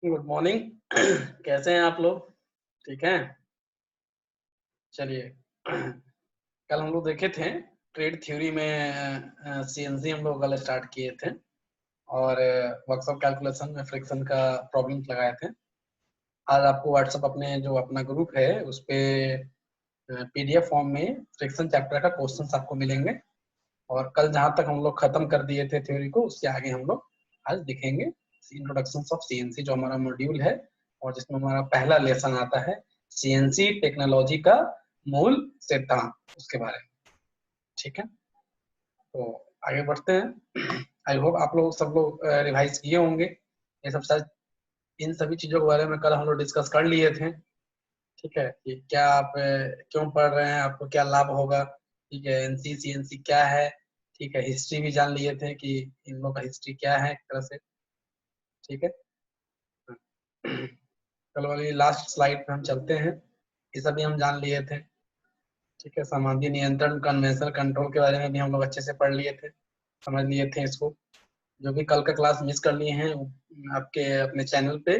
Good morning. कैसे हैं आप लोग? ठीक हैं? चलिए। कल हम लोग देखे थे ट्रेड थ्योरी में सीएनसी हम लोग कल स्टार्ट किए थे और वर्कशॉप कैलकुलेशन में फ्रिक्शन का प्रॉब्लम्स लगाए थे। आज आपको व्हाट्सएप अपने जो अपना ग्रुप है उस पे पीडीएफ फॉर्म में फ्रिक्शन चैप्टर का क्वेश्चंस आपको मिलेंगे और कल जहां तक हम लोग खत्म कर दिए थे थ्योरी को उसके आगे हम लोग आज दिखेंगे इंट्रोडक्शन ऑफ सीएनसी जो हमारा मॉड्यूल है और जिसमें हमारा पहला लेसन आता है सीएनसी टेक्नोलॉजी का मूल सिद्धांत उसके बारे में। ठीक है, तो आगे बढ़ते हैं। आई होप आप लोग सब लोग रिवाइज किए होंगे ये सब शायद इन सभी चीजों के बारे में कल हम लोग डिस्कस कर लिए थे। ठीक है कि क्या आप क्यों पढ़ रहे हैं, आपको क्या लाभ होगा। ठीक है, एनसी सीएनसी क्या है। ठीक है, हिस्ट्री भी जान लिए थे कि इन लोगों का हिस्ट्री क्या है एक तरह से। ठीक है, कल वाली लास्ट स्लाइड पे हम चलते हैं। ये सभी हम जान लिए थे। ठीक है, सामान्य नियंत्रण कन्वेंशनल कंट्रोल के बारे में भी हम लोग अच्छे से पढ़ लिए थे, समझ लिए थे इसको। जो भी कल का क्लास मिस कर लिए हैं आपके अपने चैनल पे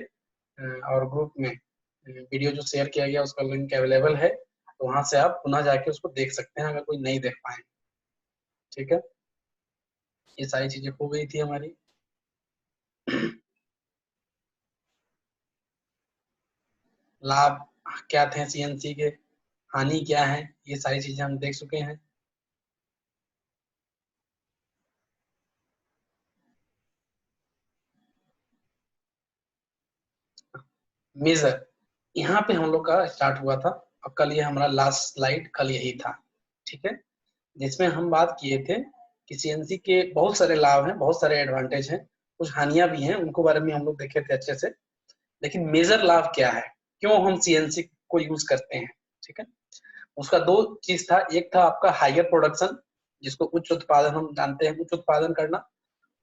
और ग्रुप में वीडियो जो शेयर किया गया उसका लिंक अवेलेबल है, तो वहां से आप पुनः जाके उसको देख सकते हैं अगर कोई नहीं देख पाए। ठीक है, ये सारी चीजें हो गई थी हमारी। लाभ क्या थे सीएनसी के, हानि क्या है, ये सारी चीजें हम देख चुके हैं। मेजर यहाँ पे हम लोग का स्टार्ट हुआ था और कल ये हमारा लास्ट स्लाइड कल यही था। ठीक है, जिसमें हम बात किए थे कि सीएनसी के बहुत सारे लाभ हैं, बहुत सारे एडवांटेज हैं, कुछ हानियां भी हैं, उनको बारे में हम लोग देखे थे अच्छे से। लेकिन मेजर लाभ क्या है, क्यों हम सीएनसी को यूज करते हैं। ठीक है, उसका दो चीज था, एक था आपका हायर प्रोडक्शन जिसको उच्च उत्पादन हम जानते हैं, उच्च उत्पादन करना,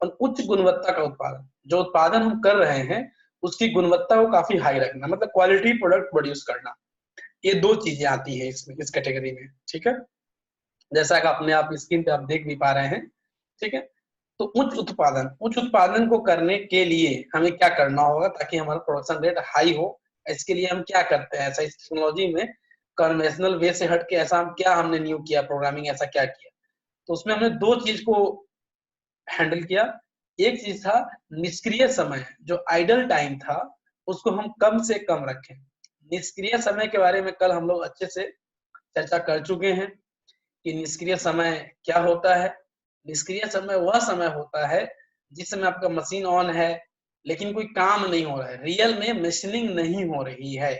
और उच्च गुणवत्ता का उत्पादन। जो उत्पादन हम कर रहे हैं उसकी गुणवत्ता को काफी हाई रखना, मतलब क्वालिटी प्रोडक्ट प्रोड्यूस करना। ये दो चीजें आती है इसमें, इस कैटेगरी में। ठीक है, जैसा कि अपने आप स्क्रीन पे आप देख भी पा रहे हैं। ठीक है, तो उच्च उत्पादन को करने के लिए हमें क्या करना होगा ताकि हमारा प्रोडक्शन रेट हाई हो। इसके लिए हम क्या करते हैं, ऐसा इस टेक्नोलॉजी में कन्वेंशनल वे से हट के ऐसा हम क्या हमने न्यू किया, प्रोग्रामिंग ऐसा क्या किया। तो उसमें हमने दो चीज को हैंडल किया। एक चीज था निष्क्रिय समय, जो आइडल टाइम था उसको हम कम से कम रखें। निष्क्रिय समय के बारे में कल हम लोग अच्छे से चर्चा कर चुके हैं कि निष्क्रिय समय क्या होता है। निष्क्रिय समय वह समय होता है जिस समय आपका मशीन ऑन है लेकिन कोई काम नहीं हो रहा है, रियल में मशीनिंग नहीं हो रही है।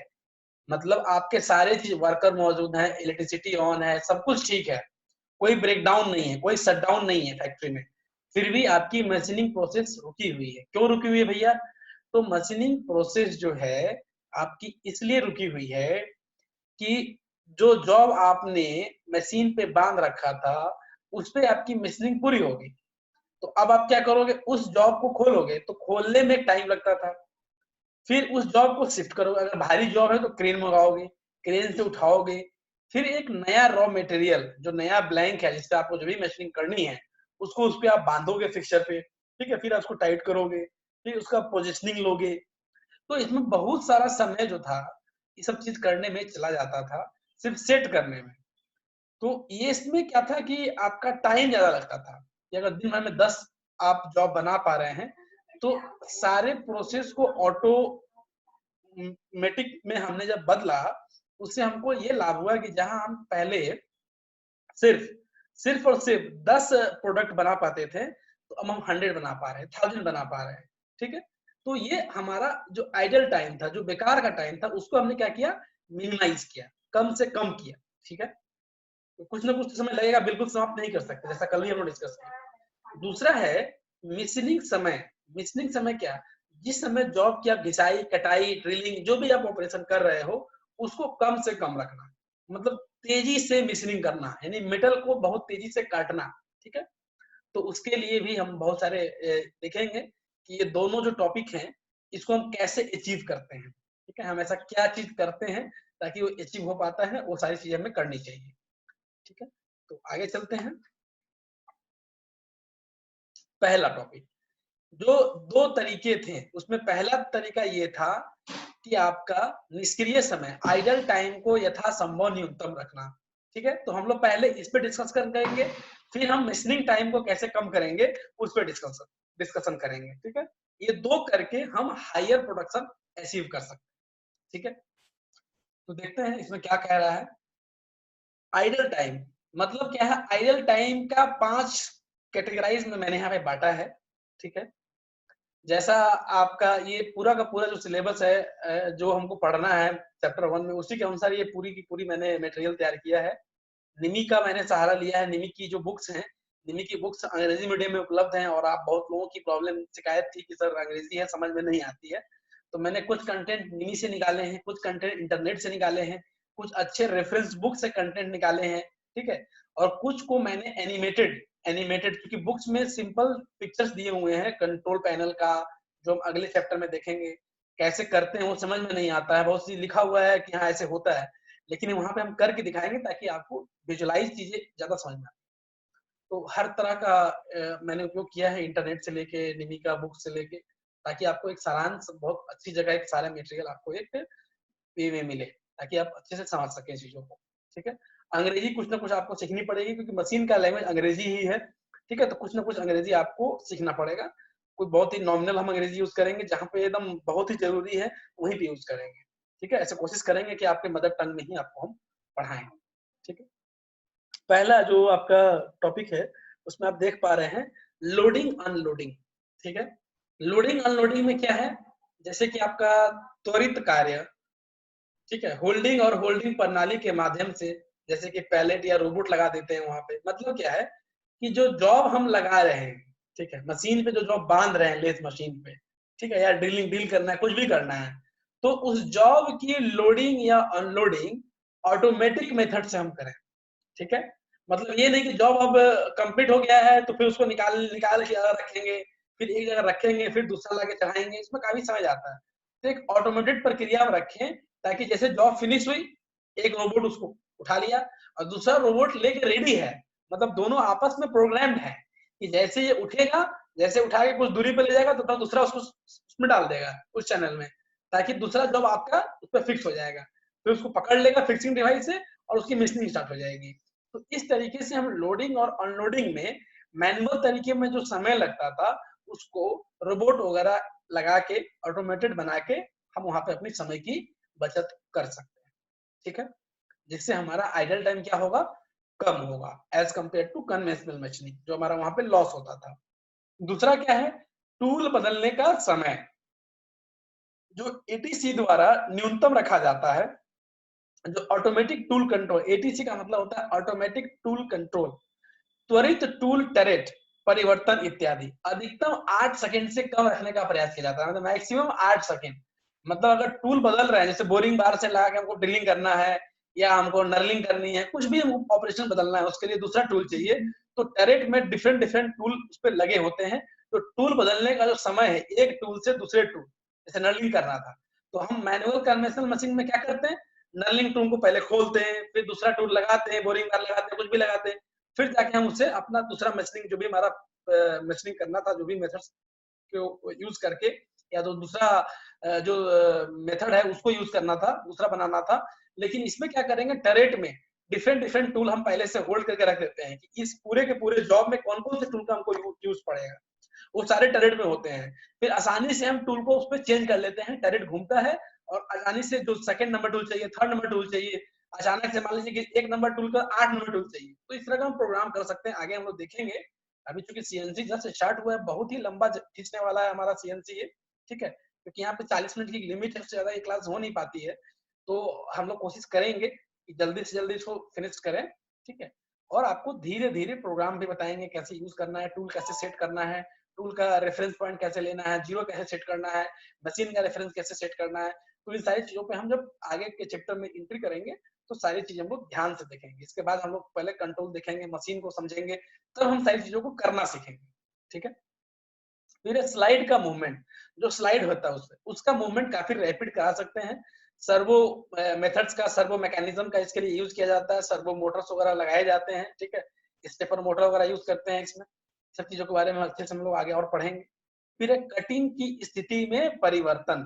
मतलब आपके सारे चीज वर्कर मौजूद हैं, इलेक्ट्रिसिटी ऑन है, सब कुछ ठीक है, कोई ब्रेकडाउन नहीं है, कोई शटडाउन नहीं है फैक्ट्री में, फिर भी आपकी मशीनिंग प्रोसेस रुकी हुई है। क्यों रुकी हुई है भैया? तो मशीनिंग प्रोसेस जो है आपकी इसलिए रुकी हुई है कि जो जॉब आपने मशीन पे बांध रखा था उस पे आपकी मशीनिंग पूरी होगी। तो अब आप क्या करोगे, उस जॉब को खोलोगे तो खोलने में टाइम लगता था, फिर उस जॉब को शिफ्ट करोगे, अगर भारी जॉब है तो क्रेन मंगाओगे, क्रेन से उठाओगे, फिर एक नया रॉ मटेरियल जो नया ब्लैंक है जिससे आपको जो भी मशीनिंग करनी है उसको उस पे आप बांधोगे फिक्सचर पे। ठीक है, फिर उसको टाइट करोगे, फिर उसका पोजिशनिंग लोगे। तो इसमें बहुत सारा समय जो था ये सब चीज करने में चला जाता था, सिर्फ सेट करने में। तो ये इसमें क्या था कि आपका टाइम ज्यादा लगता था कि अगर दिन भर में 10 आप जॉब बना पा रहे हैं तो सारे प्रोसेस को ऑटोमेटिक में हमने जब बदला उससे हमको ये लाभ हुआ कि जहां हम पहले सिर्फ सिर्फ और सिर्फ 10 प्रोडक्ट बना पाते थे तो अब हम 100 बना पा रहे हैं, 1000 बना पा रहे हैं। ठीक है, तो ये हमारा जो आइडल टाइम था, जो बेकार का टाइम था, उसको हमने क्या किया, मिनिमाइज किया, कम से कम किया। ठीक है, तो कुछ ना कुछ तो समय लगेगा, बिल्कुल समाप्त नहीं कर सकते, जैसा कल ही हम लोग डिस्कस किया। दूसरा है मिशनिंग समय। मिशनिंग समय क्या, जिस समय जॉब की आप घिसाई कटाई ड्रिलिंग जो भी आप ऑपरेशन कर रहे हो उसको कम से कम रखना, मतलब तेजी से मिशनिंग करना, यानी मेटल को बहुत तेजी से काटना। ठीक है, तो उसके लिए भी हम बहुत सारे देखेंगे कि ये दोनों जो टॉपिक हैं इसको हम कैसे अचीव करते हैं। ठीक है, हम ऐसा क्या चीज करते हैं ताकि वो अचीव हो पाता है, वो सारी चीजें हमें करनी चाहिए। ठीक है, तो आगे चलते हैं। पहला टॉपिक जो दो तरीके थे, उसमें पहला तरीका ये था कि आपका निष्क्रिय समय, आइडल टाइम को यथासंभव न्यूनतम रखना। ठीक है, तो हम लोग पहले इस पे डिस्कशन करेंगे, फिर हम मिसनिंग टाइम को कैसे कम करेंगे उस पर डिस्कशन करेंगे। ठीक है, ये दो करके हम हायर प्रोडक्शन अचीव कर सकते हैं। ठीक है, तो देखते हैं इसमें क्या कह रहा है। आइडल टाइम मतलब क्या है? आइडल टाइम का 5 कैटेगराइज में मैंने यहाँ पे बांटा है। ठीक है, जैसा आपका ये पूरा का पूरा जो सिलेबस है, जो हमको पढ़ना है चैप्टर 1 में, उसी के अनुसार ये पूरी की पूरी मैंने मटेरियल तैयार किया है। निमी का मैंने सहारा लिया है। निमी की जो बुक्स हैं, निमी की बुक्स अंग्रेजी मीडियम में उपलब्ध हैं, और आप बहुत लोगों की प्रॉब्लम शिकायत थी कि सर अंग्रेजी है समझ में नहीं आती है, तो मैंने कुछ कंटेंट निमी से निकाले हैं, कुछ कंटेंट इंटरनेट से निकाले हैं, कुछ अच्छे रेफरेंस बुक से कंटेंट निकाले हैं। ठीक है, और कुछ को मैंने एनिमेटेड एनिमेटेड क्योंकि बुक्स में सिंपल पिक्चर्स दिए हुए हैं कंट्रोल पैनल का, जो हम अगले चैप्टर में देखेंगे कैसे करते हैं वो समझ में नहीं आता है, बहुत सी लिखा हुआ है कि हाँ ऐसे होता है, लेकिन वहां पे हम करके दिखाएंगे ताकि आपको विजुअलाइज चीजें ज्यादा समझ में आए। तो हर तरह का मैंने उपयोग किया है, इंटरनेट से लेके निमी का बुक से लेके, ताकि आपको एक सारांश बहुत अच्छी जगह एक सारा मटेरियल आपको एक वे में मिले, ताकि आप अच्छे से समझ सकें चीजों को। ठीक है, अंग्रेजी कुछ ना कुछ आपको सीखनी पड़ेगी क्योंकि मशीन का लैंग्वेज अंग्रेजी ही है। ठीक है, तो कुछ ना कुछ अंग्रेजी आपको सीखना पड़ेगा। कोई बहुत ही नॉमिनल हम अंग्रेजी यूज करेंगे, जहाँ पे एकदम बहुत ही जरूरी है वहीं पे यूज करेंगे। ठीक है, ऐसे कोशिश करेंगे कि आपके मदर टंग में ही आपको हम पढ़ाएं। ठीक है, पहला जो आपका टॉपिक है उसमें आप देख पा रहे हैं लोडिंग अनलोडिंग। ठीक है, लोडिंग अनलोडिंग में क्या है? जैसे कि आपका त्वरित कार्य, ठीक है, होल्डिंग और होल्डिंग प्रणाली के माध्यम से, जैसे कि पैलेट या रोबोट लगा देते हैं वहां पे। मतलब क्या है कि जो जॉब हम लगा रहे हैं, ठीक है, मशीन पे जो जॉब बांध रहे हैं लेथ मशीन पे, ठीक है, या ड्रिल करना है, कुछ भी करना है, तो उस जॉब की लोडिंग या अनलोडिंग ऑटोमेटिक मेथड से हम करें। ठीक है, मतलब ये नहीं कि जॉब अब कंप्लीट हो गया है तो फिर उसको निकाल निकाल के रखेंगे, फिर एक जगह रखेंगे, फिर दूसरा लाके चढ़ाएंगे, इसमें काफी समय जाता है। तो एक ऑटोमेटेड प्रक्रिया में रखें, ताकि जैसे जॉब फिनिश हुई, एक रोबोट उसको उठा लिया और दूसरा रोबोट लेके रेडी है, मतलब दोनों आपस में प्रोग्राम्ड है कि जैसे ये उठेगा, जैसे उठा के कुछ दूरी पे ले जाएगा तो दूसरा उसको उसमें डाल देगा उस चैनल में, ताकि दूसरा जॉब आपका उस पर फिक्स हो जाएगा, फिर उसको पकड़ लेगा फिक्सिंग डिवाइस से और उसकी मशीनिंग स्टार्ट हो जाएगी। तो इस तरीके से हम लोडिंग और अनलोडिंग में मैनुअल तरीके में जो समय लगता था उसको रोबोट वगैरह लगा के ऑटोमेटेड बना के हम वहां पे अपनी समय की बचत कर सकते हैं। ठीक है, जिससे हमारा आइडल टाइम क्या होगा? कम होगा as compare to conventional machining, जो हमारा वहां पे लॉस होता था। दूसरा क्या है? टूल बदलने का समय, जो एटीसी द्वारा न्यूनतम रखा जाता है। जो ऑटोमेटिक टूल कंट्रोल, एटीसी का मतलब होता है ऑटोमेटिक टूल कंट्रोल, त्वरित टूल टरेट परिवर्तन इत्यादि, अधिकतम 8 सेकंड से कम रखने का प्रयास किया जाता है, मतलब मैक्सिमम 8 सेकंड। मतलब अगर टूल बदल रहे हैं, जैसे बोरिंग बार से लगा के हमको ड्रिलिंग करना है या हमको नर्लिंग करनी है, कुछ भी ऑपरेशन बदलना है, उसके लिए दूसरा टूल चाहिए, तो टरेट में डिफरेंट डिफरेंट टूल उस पर लगे होते हैं। तो टूल बदलने का जो समय है एक टूल से दूसरे टूल, जैसे नर्लिंग करना था, तो हम मैनुअल कन्वेंशनल मशीन में क्या करते हैं? नर्लिंग टूल को पहले खोलते हैं, फिर दूसरा टूल लगाते हैं, बोरिंग बार लगाते हैं, कुछ भी लगाते हैं, फिर जाके हम उससे अपना दूसरा मशीनिंग जो भी हमारा मशीनिंग करना था, जो भी मेथड्स को यूज करके, या तो दूसरा जो मेथड है उसको यूज करना था, दूसरा बनाना था। लेकिन इसमें क्या करेंगे? टरेट में डिफरेंट डिफरेंट टूल हम पहले से होल्ड करके रख देते हैं कि इस पूरे के पूरे जॉब में कौन कौन से टूल का हमको यूज पड़ेगा, वो सारे टरेट में होते हैं। फिर आसानी से हम टूल को उस पर चेंज कर लेते हैं, टरेट घूमता है और आसानी से जो सेकंड नंबर टूल चाहिए, थर्ड नंबर टूल चाहिए, अचानक से मान लीजिए कि 1 नंबर टूल का 8 नंबर टूल चाहिए, तो इस तरह का हम प्रोग्राम कर सकते हैं। आगे हम लोग देखेंगे। अभी चूंकि सीएनसी जस्ट स्टार्ट हुआ है, बहुत ही लंबा खींचने वाला है हमारा सीएनसी ये। ठीक है, क्योंकि यहाँ पे 40 मिनट की लिमिट है, उससे ज्यादा ये क्लास हो नहीं पाती है, तो हम लोग कोशिश करेंगे कि जल्दी से जल्दी इसको फिनिश करें। ठीक है, और आपको धीरे धीरे प्रोग्राम भी बताएंगे कैसे यूज करना है, टूल कैसे सेट करना है, टूल का रेफरेंस पॉइंट कैसे लेना है, जीरो कैसे सेट करना है, मशीन का रेफरेंस कैसे सेट करना है। तो इन सारी चीजों पे हम जब आगे के चैप्टर में एंट्री करेंगे तो सारी चीजें हम लोग ध्यान से देखेंगे। इसके बाद हम लोग पहले कंट्रोल देखेंगे, मशीन को समझेंगे, तब हम सारी चीजों को करना सीखेंगे। ठीक है, फिर स्लाइड का मूवमेंट, जो स्लाइड होता है उसका मूवमेंट काफी रैपिड करा सकते हैं। सर्वो मेथड्स का, सर्वो मैकेनिज्म का इसके लिए यूज किया जाता है, सर्वो मोटर्स वगैरह लगाए जाते हैं। ठीक है, स्टेपर मोटर वगैरह यूज करते हैं इसमें। सब चीजों के बारे में अच्छे से हम लोग आगे और पढ़ेंगे। फिर है कटिंग की स्थिति में परिवर्तन।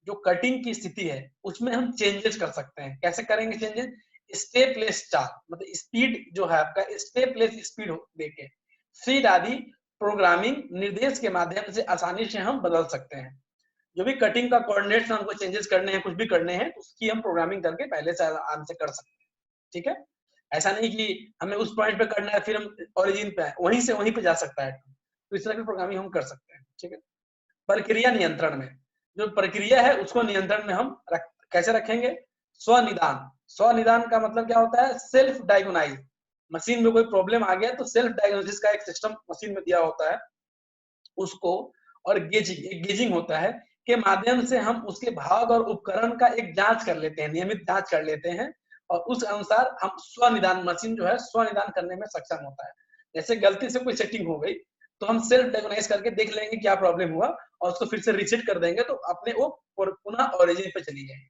जो कटिंग की स्थिति है उसमें हम चेंजेस कर सकते हैं। कैसे करेंगे चेंजेस? स्टेपलेस चार्ट, मतलब स्पीड जो है आपका स्टेपलेस स्पीड देके फीड आदि प्रोग्रामिंग निर्देश के माध्यम से आसानी से हम बदल सकते हैं। जो भी कटिंग का कोऑर्डिनेट्स हमको चेंजेस करने हैं, कुछ भी करने हैं, उसकी हम प्रोग्रामिंग करके पहले से आराम से कर सकते हैं। ठीक है, ऐसा नहीं कि हमें उस पॉइंट पे करना है फिर हम ओरिजिन पे वहीं से वहीं पे जा सकता है, तो इस तरह की प्रोग्रामिंग हम कर सकते हैं। ठीक है, प्रक्रिया नियंत्रण में जो प्रक्रिया है उसको नियंत्रण में हम कैसे रखेंगे? स्वनिदान। स्वनिदान का मतलब क्या होता है? सेल्फ डायग्नोनाइज। मशीन में कोई प्रॉब्लम आ गया तो सेल्फ डायग्नोसिस का एक सिस्टम मशीन में दिया होता है उसको, और गेजिंग, एक गेजिंग होता है के माध्यम से हम उसके भाग और उपकरण का एक जांच कर लेते हैं, नियमित जांच कर लेते हैं, और उस अनुसार हम स्वनिदान, मशीन जो है स्वनिदान करने में सक्षम होता है। जैसे गलती से कोई सेटिंग हो गई तो हम सेल्फ डायग्नोसाइज करके देख लेंगे क्या प्रॉब्लम हुआ और उसको फिर से रीसेट कर देंगे तो अपने वो पुनः ओरिजिन पे चली जाएगी।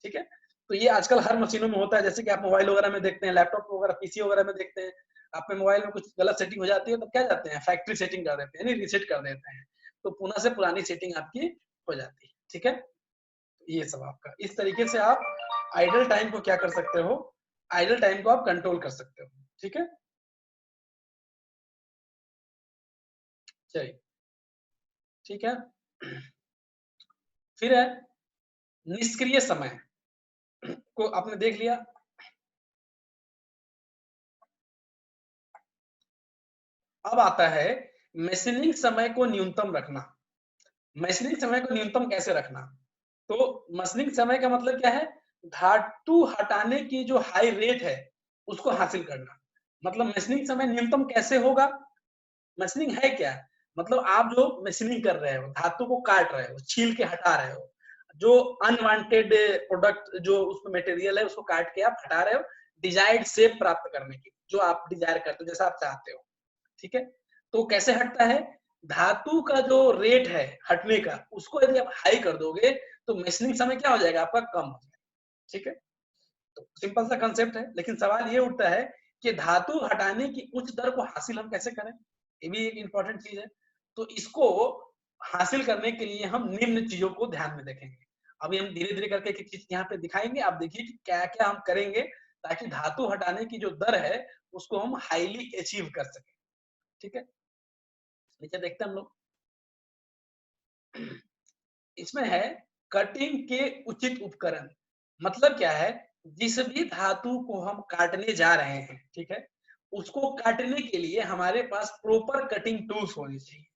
ठीक है, तो ये आजकल हर मशीनों में होता है। जैसे कि आप मोबाइल वगैरह में देखते हैं, लैपटॉप वगैरह, पीसी वगैरह में देखते हैं, आपके मोबाइल में कुछ गलत सेटिंग हो जाती है तो क्या जाते हैं, फैक्ट्री सेटिंग कर देते हैं, यानी रीसेट कर देते हैं, तो पुनः से पुरानी सेटिंग आपकी हो जाती है। ठीक है, ये सब आपका इस तरीके से आप आइडल टाइम को क्या कर सकते हो, आइडल टाइम को आप कंट्रोल कर सकते हो। ठीक है, चलिए ठीक है। फिर है निष्क्रिय समय को आपने देख लिया। अब आता है मशीनिंग समय को न्यूनतम रखना। मशीनिंग समय को न्यूनतम कैसे रखना? तो मशीनिंग समय का मतलब क्या है? धातु हटाने की जो हाई रेट है उसको हासिल करना। मतलब मशीनिंग समय न्यूनतम कैसे होगा? मशीनिंग है क्या? मतलब आप जो मशीनिंग कर रहे हो, धातु को काट रहे हो, छील के हटा रहे हो, जो अनवांटेड प्रोडक्ट जो उसमें मटेरियल है उसको काट के आप हटा रहे हो डिजायर्ड शेप प्राप्त करने की, जो आप डिजायर करते हो, जैसा आप चाहते हो। ठीक है, तो कैसे हटता है? धातु का जो रेट है हटने का उसको यदि आप हाई कर दोगे तो मशीनिंग समय क्या हो जाएगा? आपका कम हो जाएगा। ठीक है, तो सिंपल सा कंसेप्ट है, लेकिन सवाल ये उठता है कि धातु हटाने की उच्च दर को हासिल हम कैसे करें? ये भी एक इंपॉर्टेंट चीज है। तो इसको हासिल करने के लिए हम निम्न चीजों को ध्यान में रखेंगे। अभी हम धीरे धीरे करके एक चीज यहाँ पे दिखाएंगे, आप देखिए कि क्या क्या हम करेंगे ताकि धातु हटाने की जो दर है उसको हम हाईली अचीव कर सके। ठीक है, नीचे देखते हैं हम लोग। इसमें है कटिंग के उचित उपकरण। मतलब क्या है? जिस भी धातु को हम काटने जा रहे हैं, ठीक है, उसको काटने के लिए हमारे पास प्रॉपर कटिंग टूल्स होने चाहिए।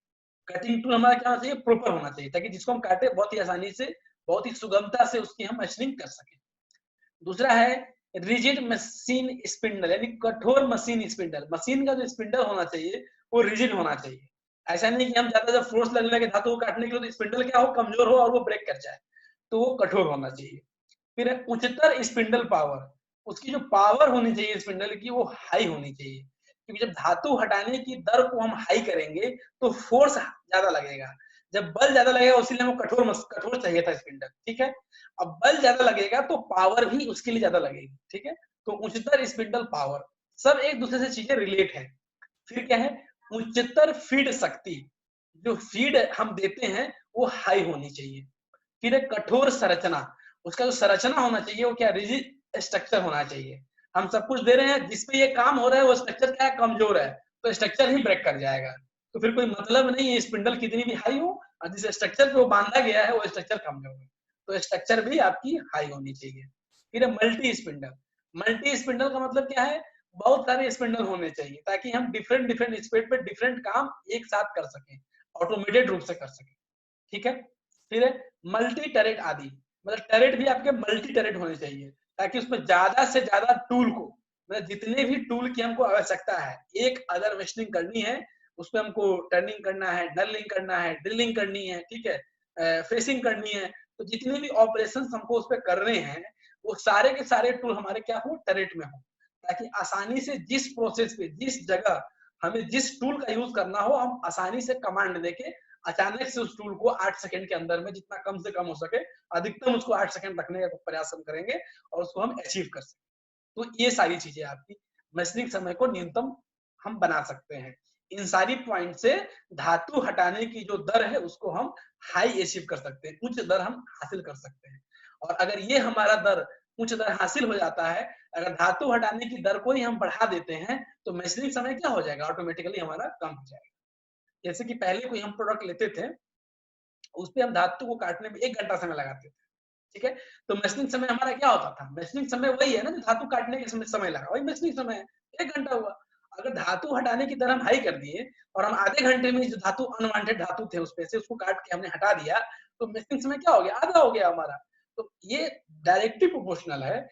कटिंग टूल हमारा क्या होना चाहिए? प्रॉपर होना चाहिए, ताकि जिसको हम काटे बहुत ही आसानी से, बहुत ही सुगमता से उसकी हम मशीनिंग कर सकें। दूसरा है रिजिड मशीन स्पिंडल, यानी कठोर मशीन स्पिंडल। मशीन का जो स्पिंडल होना चाहिए वो रिजिड होना चाहिए। ऐसा नहीं कि हम ज्यादा जब फोर्स लगने लगे धातु को काटने के लिए तो स्पिंडल क्या हो, कमजोर हो और वो ब्रेक कर जाए, तो वो कठोर होना चाहिए। फिर उच्चतर स्पिंडल पावर, उसकी जो पावर होनी चाहिए स्पिंडल की वो हाई होनी चाहिए, क्योंकि जब धातु हटाने की दर को हम हाई करेंगे तो फोर्स ज्यादा लगेगा। जब बल ज्यादा लगेगा उसीलिए हमको कठोर चाहिए था स्पिंडल। ठीक है, अब बल ज्यादा लगेगा तो पावर भी उसके लिए ज्यादा लगेगी। ठीक है, तो उच्चतर स्पिंडल पावर, सब एक दूसरे से चीजें रिलेट है। फिर क्या है? उच्चतर फीड शक्ति, जो फीड हम देते हैं वो हाई होनी चाहिए। फिर एक कठोर संरचना, उसका जो संरचना होना चाहिए वो क्या? रिजिड स्ट्रक्चर होना चाहिए। हम सब कुछ दे रहे हैं, जिसपे ये काम हो रहा है वो स्ट्रक्चर क्या है? कमजोर है, तो स्ट्रक्चर ही ब्रेक कर जाएगा। तो फिर कोई मतलब नहीं है स्पिंडल कितनी भी हाई हो, और जिस स्ट्रक्चर पे वो बांधा गया है वो स्ट्रक्चर कमजोर है, तो स्ट्रक्चर भी आपकी हाई होनी चाहिए। फिर मल्टी स्पिंडल। मल्टी स्पिंडल का मतलब क्या है? बहुत सारे स्पिंडल होने चाहिए ताकि हम डिफरेंट डिफरेंट स्पीड पे डिफरेंट काम एक साथ कर सकें, ऑटोमेटेड रूप से कर सकें। ठीक है, फिर है मल्टी टरेट आदि, मतलब टरेट भी आपके मल्टी टरेट होने चाहिए ताकि उसमें ज्यादा से ज्यादा टूल को, मतलब जितने भी टूल की हमको आवश्यकता है, एक अगर मशीनिंग करनी है उसमें हमको टर्निंग करना है, नर्लिंग करना है, ड्रिलिंग करनी है, ठीक है, फेसिंग करनी है, तो जितने भी ऑपरेशन हमको उस पर करने हैं वो सारे के सारे टूल हमारे क्या हो? टरेट में हो, ताकि आसानी से जिस प्रोसेस पे, जिस जगह हमें जिस टूल का यूज करना हो हम आसानी से कमांड देके अचानक से उस टूल को 8 सेकंड के अंदर में जितना कम से कम हो सके, अधिकतम उसको 8 सेकंड रखने का प्रयास हम करेंगे और उसको हम अचीव कर सकें। तो ये सारी चीजें आपकी मशीनिंग समय को न्यूनतम हम बना सकते हैं। इन सारी पॉइंट से धातु हटाने की जो दर है उसको हम हाई अचीव कर सकते हैं, उच्च दर हम हासिल कर सकते हैं। और अगर ये हमारा दर उच्च दर हासिल हो जाता है, अगर धातु हटाने की दर को ही हम बढ़ा देते हैं तो मशीनिंग समय क्या हो जाएगा, ऑटोमेटिकली हमारा कम हो जाएगा। जैसे कि पहले कोई हम प्रोडक्ट लेते थे, उस पे हम धातु को काटने में 1 घंटा समय लगाते थे, ठीक है? तो मशीनिंग समय हमारा क्या होता था? मशीनिंग समय वही है ना जो धातु काटने के समय लगा, वही मशीनिंग समय है, 1 घंटा हुआ। अगर धातु हटाने की दर हम हाई कर दिए और हम आधे घंटे में जो धातु अनवांटेड धातु थे उसपे से उसको काट के हमने हटा दिया, तो मशीनिंग समय क्या हो गया? आधा हो गया हमारा। तो ये डायरेक्टली प्रोपोर्शनल है।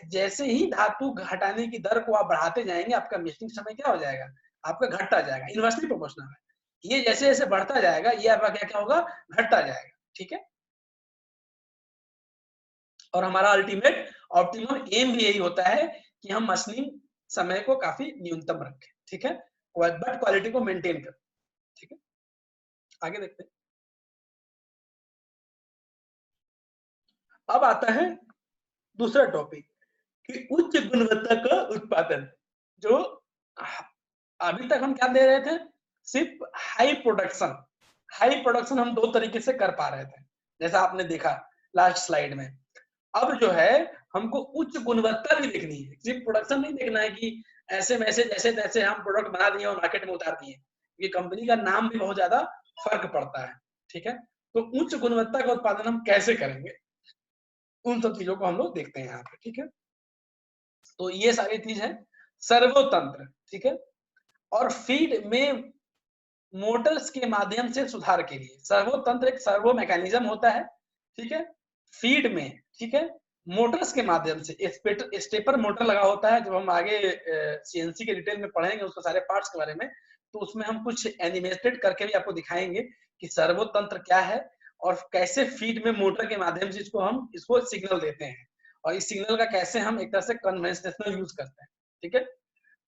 जैसे ही धातु हटाने की दर को आप बढ़ाते जाएँगे, आपका मशीनिंग समय क्या हो जाएगा? आपका घटता जाएगा, इनवर्सली प्रोपोर्शनल है। ये जैसे-जैसे बढ़ता जाएगा, ये आपका क्या-क्या होगा? घटता जाएगा, ठीक है? और हमारा अल्टीमेट ऑप्टिमम एम भी यही होता है कि हम मशीनिंग समय को काफी न्यूनतम रखें, ठीक है? बट क्वालिटी को मेंटेन करें, ठीक है? आगे देखते हैं। अब आता है दूसरा टॉपिक कि उच्च गुणवत्ता का उत्पादन। जो अभी तक हम क्या दे रहे थे? सिर्फ हाई प्रोडक्शन। हाई प्रोडक्शन हम 2 तरीके से कर पा रहे थे, जैसा आपने देखा लास्ट स्लाइड में। अब जो है हमको उच्च गुणवत्ता भी देखनी है, सिर्फ प्रोडक्शन नहीं देखना है कि ऐसे वैसे जैसे तैसे हम प्रोडक्ट बना दिए और मार्केट में उतार दिए। ये कंपनी का नाम भी बहुत ज्यादा फर्क पड़ता है, ठीक है? तो उच्च गुणवत्ता का उत्पादन हम कैसे करेंगे, उन सब चीजों को हम लोग देखते हैं यहाँ पे, ठीक है? तो ये सारी चीज है सर्वोतंत्र, ठीक है? और फीड में मोटर्स के माध्यम से सुधार के लिए सर्वोतंत्र एक सर्वो मैकेनिज्म होता है, ठीक है? फीड में, ठीक है, मोटर्स के माध्यम से स्टेपर मोटर लगा होता है। जब हम आगे सीएनसी के डिटेल में पढ़ेंगे उसके सारे पार्ट्स के बारे में, तो उसमें हम कुछ एनिमेटेड करके भी आपको दिखाएंगे कि सर्वोतंत्र क्या है और कैसे फीड में मोटर के माध्यम से इसको सिग्नल देते हैं और इस सिग्नल का कैसे हम एक तरह से कन्वेंशनल यूज करते हैं, ठीक है?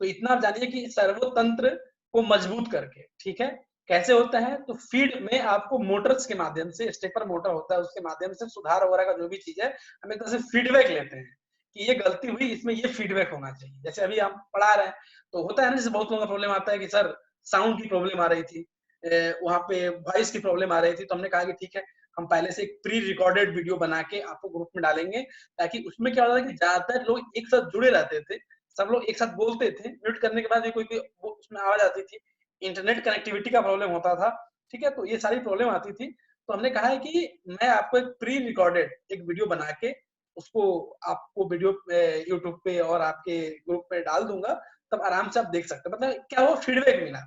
तो इतना आप जानिए कि सर्वोतंत्र को मजबूत करके, ठीक है, कैसे होता है? तो फीड में आपको मोटर्स के माध्यम से, स्टेपर मोटर होता है उसके माध्यम से सुधार वगैरह का जो भी चीज है, हम एक तरह से फीडबैक लेते हैं कि ये गलती हुई, इसमें ये फीडबैक होना चाहिए। जैसे अभी हम पढ़ा रहे हैं तो होता है ना, जैसे बहुत लोगों का प्रॉब्लम आता है कि सर साउंड की प्रॉब्लम आ रही थी, वहां पे वॉइस की प्रॉब्लम आ रही थी, तो हमने कहा कि ठीक है, हम पहले से एक प्री रिकॉर्डेड वीडियो बना के आपको ग्रुप में डालेंगे, ताकि उसमें क्या होता है कि ज्यादातर लोग एक साथ जुड़े रहते थे, सब लोग एक साथ बोलते थे, म्यूट करने के बाद भी कोई वो उसमें आवाज आती थी, इंटरनेट कनेक्टिविटी का प्रॉब्लम होता था, ठीक है? तो ये सारी प्रॉब्लम आती थी। तो हमने कहा है कि मैं आपको एक प्री रिकॉर्डेड एक वीडियो बना के उसको आपको वीडियो यूट्यूब पे और आपके ग्रुप पे डाल दूंगा, तब आराम से आप देख सकते हैं। मतलब क्या वो फीडबैक मिला।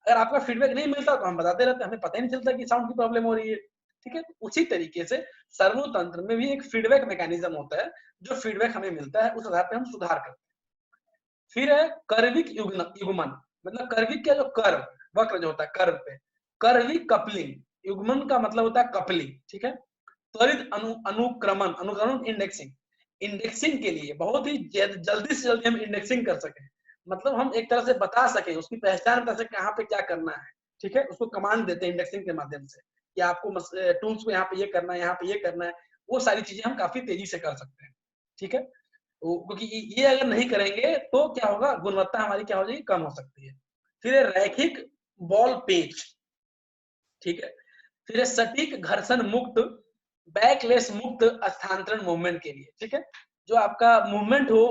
अगर आपका फीडबैक नहीं मिलता तो हम बताते रहते, हमें पता ही नहीं चलता कि साउंड की प्रॉब्लम हो रही है, ठीक है? उसी तरीके से सर्वोतंत्र में भी एक फीडबैक मैकेनिज्म होता है, जो फीडबैक हमें मिलता है उस आधार पे हम सुधार करते हैं। फिर है कर्विक युग्मन, मतलब कर्विक का जो कर्व वक्र जो होता है कर्व पे, कर्विक कपलिंग। युग्मन का मतलब होता है कपलिंग, ठीक है? त्वरित अनुक्रमण, अनुक्रमण इंडेक्सिंग, इंडेक्सिंग के लिए बहुत ही जल्दी से जल्दी हम इंडेक्सिंग कर सके, मतलब हम एक तरह से बता सके, उसकी पहचान कर सके कहाँ पे क्या करना है, ठीक है? उसको कमांड देते हैं इंडेक्सिंग के माध्यम से कि आपको टूल्स को यहाँ पे ये करना है, यहाँ पे ये करना है, वो सारी चीजें हम काफी तेजी से कर सकते हैं, ठीक है? क्योंकि ये अगर नहीं करेंगे तो क्या होगा, गुणवत्ता हमारी क्या हो जाएगी, कम हो सकती है। फिर है रैखिक बॉल पेच, ठीक है? फिर है सटीक घर्षण मुक्त बैकलेस मुक्त स्थानांतरण मूवमेंट के लिए, ठीक है? जो आपका मूवमेंट हो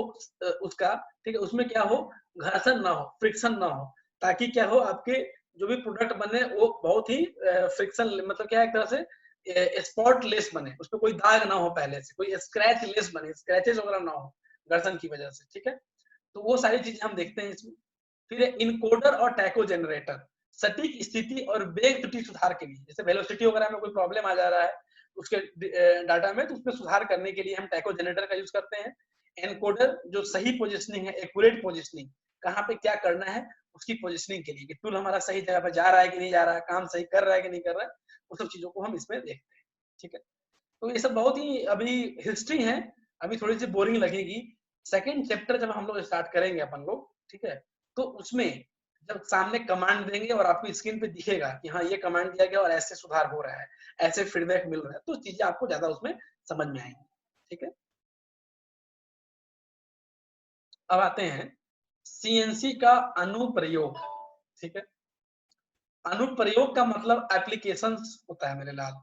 उसका, ठीक है, उसमें क्या हो, घर्षण ना हो, फ्रिक्शन ना हो, ताकि क्या हो, आपके जो भी प्रोडक्ट बने वो बहुत ही फ्रिक्शन, मतलब क्या है, एक तरह से स्पॉट लेस बने, उसमें कोई दाग ना हो, पहले से कोई स्क्रैच लेस बने, स्क्रैचेस वगैरह ना हो घर्षण की वजह से, ठीक है? तो वो सारी चीजें हम देखते हैं इसमें। फिर इनकोडर और टैको जनरेटर, सटीक स्थिति और वेग त्रुटि सुधार के लिए, जैसे वेलोसिटी वगैरह में कोई प्रॉब्लम आ जा रहा है उसके डाटा में, तो उसमें सुधार करने के लिए हम टैको जनरेटर का यूज करते हैं। एनकोडर जो सही पोजिशनिंग है, एक्यूरेट पोजिशनिंग, कहाँ पे क्या करना है उसकी पोजिशनिंग के लिए, कि टूल हमारा सही जगह पर जा रहा है कि नहीं जा रहा है, काम सही कर रहा है कि नहीं कर रहा है, वो सब चीजों को हम इसमें देखते हैं, ठीक है? तो ये सब बहुत ही अभी हिस्ट्री है, अभी थोड़ी सी बोरिंग लगेगी। सेकंड चैप्टर जब हम लोग स्टार्ट करेंगे अपन लोग, ठीक है, तो उसमें जब सामने कमांड देंगे और आपको स्क्रीन पे दिखेगा कि हाँ ये कमांड दिया गया और ऐसे सुधार हो रहा है, ऐसे फीडबैक मिल रहा है, तो चीजें आपको ज्यादा उसमें समझ में आएंगी, ठीक है? अब आते हैं सीएनसी का अनुप्रयोग, ठीक है? अनुप्रयोग का मतलब एप्लीकेशंस होता है मेरे लाल।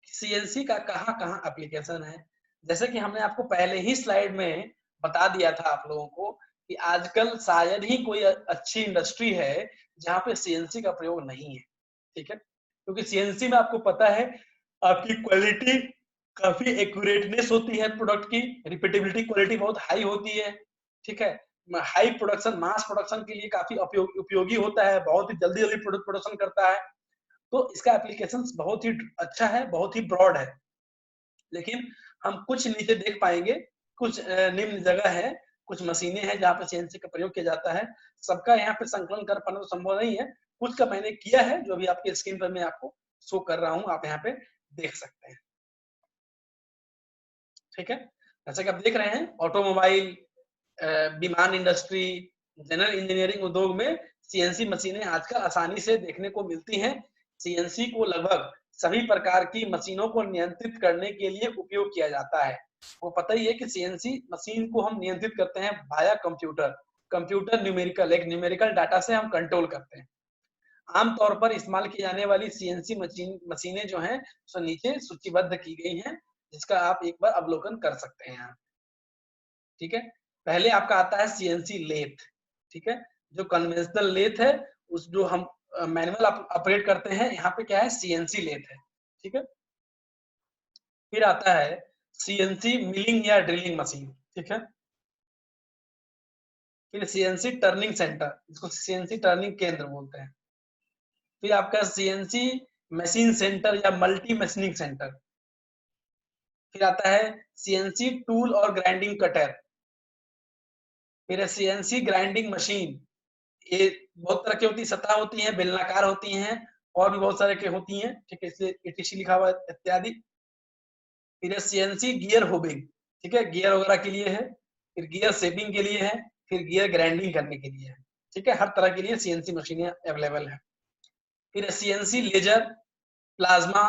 सीएनसी का कहाँ-कहाँ एप्लीकेशन है। जैसे कि हमने आपको पहले ही स्लाइड में बता दिया था आप लोगों को कि आजकल शायद ही कोई अच्छी इंडस्ट्री है जहाँ पे सीएनसी का प्रयोग नहीं है, ठीक है? क्योंकि सीएनसी में आपको पता है आपकी क्वालिटी काफ़ी एक्यूरेटनेस होती है प्रोडक्ट की, रिपीटेबिलिटी क्वालिटी बहुत हाई होती है, ठीक है? हाई प्रोडक्शन मास प्रोडक्शन के लिए काफ़ी उपयोगी होता है, बहुत ही जल्दी-जल्दी प्रोडक्शन करता है। तो इसका एप्लीकेशंस बहुत ही अच्छा है, बहुत ही ब्रॉड है। लेकिन हम कुछ नीचे देख पाएंगे, कुछ निम्न जगह है, कुछ मशीनें हैं जहाँ पे सीएनसी का प्रयोग किया जाता है। सबका यहाँ पे संकलन कर पाना तो संभव नहीं है। कुछ का मैंने किया है, जो अभी आपकी स्क्रीन पर मैं आपको शो कर रहा हूँ, आप यहाँ पे देख सकते हैं। ठीक है? जैसे कि आप देख रहे हैं ऑटोमोबाइल, विमान इंडस्ट्री, जनरल इंजीनियरिंग उद्योग में सीएनसी मशीनें आजकल आसानी से देखने को मिलती हैं। सीएनसी को लगभग सभी प्रकार की मशीनों को नियंत्रित करने के लिए उपयोग किया जाता है। वो पता ही है कि सीएनसी मशीन को हम नियंत्रित करते हैं वाया कंप्यूटर। कंप्यूटर न्यूमेरिकल, एक न्यूमेरिकल डाटा से हम कंट्रोल करते हैं। आमतौर पर इस्तेमाल की जाने वाली सीएनसी मशीनें जो हैं, सो नीचे सूचीबद्ध की गई हैं, जिसका आप एक बार अवलोकन कर सकते हैं यहाँ। ठीक है? पहले आपका आता है सीएनसी लेथ, ठीक है? जो कन्वेंशनल लेथ है, उस जो हम मैनुअल ऑपरेट करते हैं, यहाँ पे क्या है सीएनसी लेथ है, ठीक है? फिर आता है सीएनसी मिलिंग या ड्रिलिंग मशीन, ठीक है? फिर सीएनसी टर्निंग सेंटर, जिसको सीएनसी टर्निंग केंद्र बोलते हैं। फिर आपका सीएनसी मशीन सेंटर या मल्टी मशीनिंग सेंटर। फिर आता है सीएनसी टूल और ग्राइंडिंग कटर। फिर है सीएनसी ग्राइंडिंग मशीन। ये बहुत तरह की होती है, सतह होती है, बेलनाकार होती हैं और भी बहुत सारे के होती हैं, ठीक है? इसलिए एटीसी लिखा हुआ है इत्यादि। फिर है सीएनसी गियर होबिंग, ठीक है? गियर वगैरह के लिए है। फिर गियर शेपिंग के लिए है। फिर गियर ग्राइंडिंग करने के लिए है, ठीक है? हर तरह के लिए सीएनसी मशीनें अवेलेबल है। फिर है CNC laser, plasma,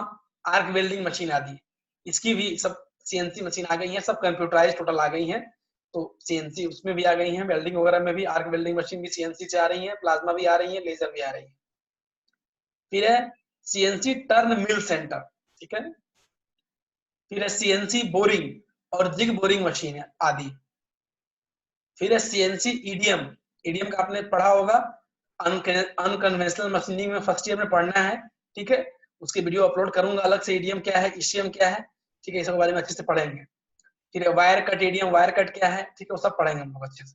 arc welding machine आदि। इसकी भी सब सीएनसी मशीन आ गई हैं, सब कंप्यूटराइज टोटल आ गई हैं। तो सीएनसी उसमें भी आ गई हैं, वेल्डिंग वगैरह में भी आर्क वेल्डिंग मशीन भी सीएनसी से आ रही है, प्लाज्मा भी आ रही है, लेजर भी आ रही है। फिर है सीएनसी टर्न मिल सेंटर, ठीक है? फिर है सीएनसी बोरिंग और जिग बोरिंग मशीन आदि। फिर है सीएनसी ईडीएम। ईडीएम का आपने पढ़ा होगा, अनकन्वेंशनल मशीनिंग में फर्स्ट ईयर में पढ़ना है, ठीक है? उसकी वीडियो अपलोड करूंगा अलग से, ईडीएम क्या है, ईसीएम क्या है, ठीक है? इसके बारे में अच्छे से पढ़ेंगे। फिर wire cut EDM, wire cut क्या है, ठीक है? वो सब पढ़ेंगे हम लोग अच्छे से,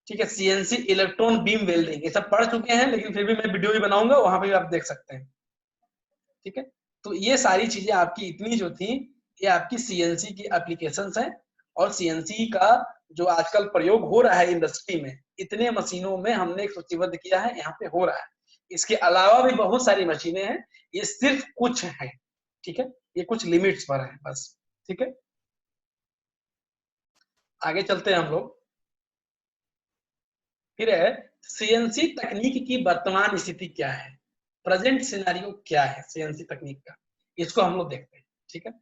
ठीक है? सीएनसी इलेक्ट्रॉन बीम वेल्डिंग, ये सब पढ़ चुके हैं, लेकिन फिर भी मैं वीडियो भी बनाऊंगा, वहां पे भी आप देख सकते हैं, ठीक है? तो ये सारी चीजें आपकी इतनी जो थी, ये आपकी सीएनसी की एप्लीकेशंस हैं। और सीएनसी का जो आजकल प्रयोग हो रहा है इंडस्ट्री में, इतने मशीनों में हमने सूचीबद्ध किया है, यहाँ पे हो रहा है। इसके अलावा भी बहुत सारी मशीनें हैं, ये सिर्फ कुछ हैं, ठीक है? ये कुछ लिमिट्स पर है बस, ठीक है? आगे चलते हैं हम लोग। फिर है सीएनसी तकनीक की वर्तमान स्थिति क्या है, प्रेजेंट सिनेरियो क्या है सीएनसी तकनीक का, इसको हम लोग देखते हैं, ठीक है?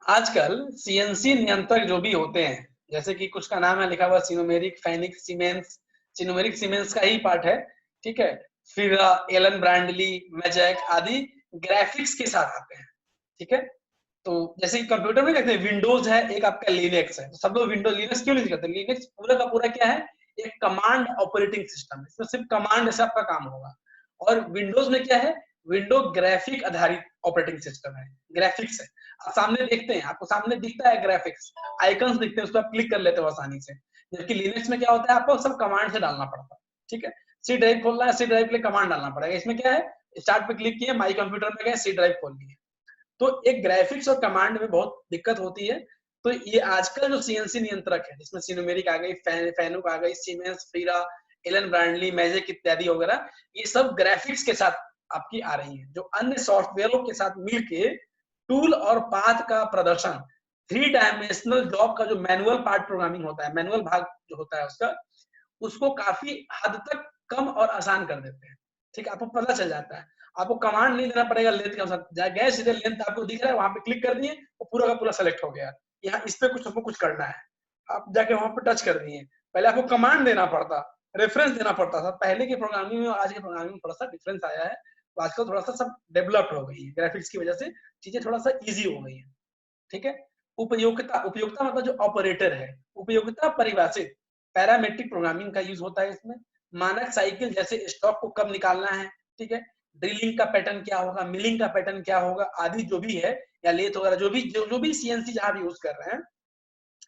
आजकल सीएनसी नियंत्रक जो भी होते हैं, जैसे कि कुछ का नाम है लिखा हुआ सिनोमेरिक, फेनिक्स, सीमेंस। सिनोमेरिक सीमेंस का ही पार्ट है, ठीक है? फिर एलन ब्रांडली, मैजैक आदि ग्राफिक्स के साथ आते हैं, ठीक है? तो जैसे कि कंप्यूटर में कहते हैं विंडोज है, एक आपका लिनक्स है, तो सब लोग विंडोज लिनक्स क्यों नहीं कहते? लिनक्स पूरा का पूरा क्या है, एक कमांड ऑपरेटिंग सिस्टम है, इसमें सिर्फ कमांड से आपका काम होगा। और विंडोज में क्या है, विंडो ग्राफिक आधारित ऑपरेटिंग सिस्टम है, ग्राफिक्स है। आप सामने देखते हैं, आपको सामने दिखता है ग्राफिक्स, आइकन्स दिखते हैं, उस पर आप क्लिक कर लेते हो आसानी से। जबकि लिनक्स में क्या होता है, आपको सब कमांड से डालना पड़ता है, ठीक है? सी ड्राइव खोलना है, सी ड्राइव के लिए कमांड डालना पड़ेगा। इसमें क्या है, स्टार्ट पे क्लिक किए, माई कंप्यूटर में गए, सी ड्राइव खोल लिए। तो एक ग्राफिक्स और कमांड में बहुत दिक्कत होती है। तो ये आजकल जो सीएनसी नियंत्रक है, जिसमें सिनोमेरिक आ गई, फैनुक आ गई, सीमेंस, फीरा, एलन ब्रांडली, मैजिक इत्यादि वगैरह, ये सब ग्राफिक्स के साथ आपकी आ रही है, जो अन्य सॉफ्टवेयरों के साथ मिलके टूल और पाथ का प्रदर्शन, थ्री डायमेंशनल जॉब का जो मैनुअल पार्ट प्रोग्रामिंग होता है, मैनुअल भाग जो होता है उसका, उसको काफी हद तक कम और आसान कर देते हैं, ठीक है? आपको पता चल जाता है, आपको कमांड नहीं देना पड़ेगा लेंथ के अनुसार, गए सीधे लेंथ आपको दिख रहा है, वहां पे क्लिक कर दिए, वो पूरा का पूरा सेलेक्ट हो गया। यहाँ इस पे कुछ आपको कुछ करना है, आप जाके वहां पे टच कर दिए, पहले आपको कमांड देना पड़ता, रेफरेंस देना पड़ता था। पहले के प्रोग्रामिंग में और आज के प्रोग्रामिंग में थोड़ा सा डिफरेंस आया है, तो आजकल थोड़ा सा सब डेवलप्ड हो गई है, ग्राफिक्स की वजह से चीजें थोड़ा सा इजी हो गई है। ठीक है। उपयोगिता, उपयोगिता मतलब जो ऑपरेटर है, उपयोगिता परिभाषित पैरामेट्रिक प्रोग्रामिंग का यूज होता है इसमें। मानक साइकिल जैसे स्टॉक को कब निकालना है, ठीक है, ड्रिलिंग का पैटर्न क्या होगा, मिलिंग का पैटर्न क्या होगा आदि जो भी है, या लेथ वगैरह जो भी सीएनसी जहां भी यूज कर रहे हैं,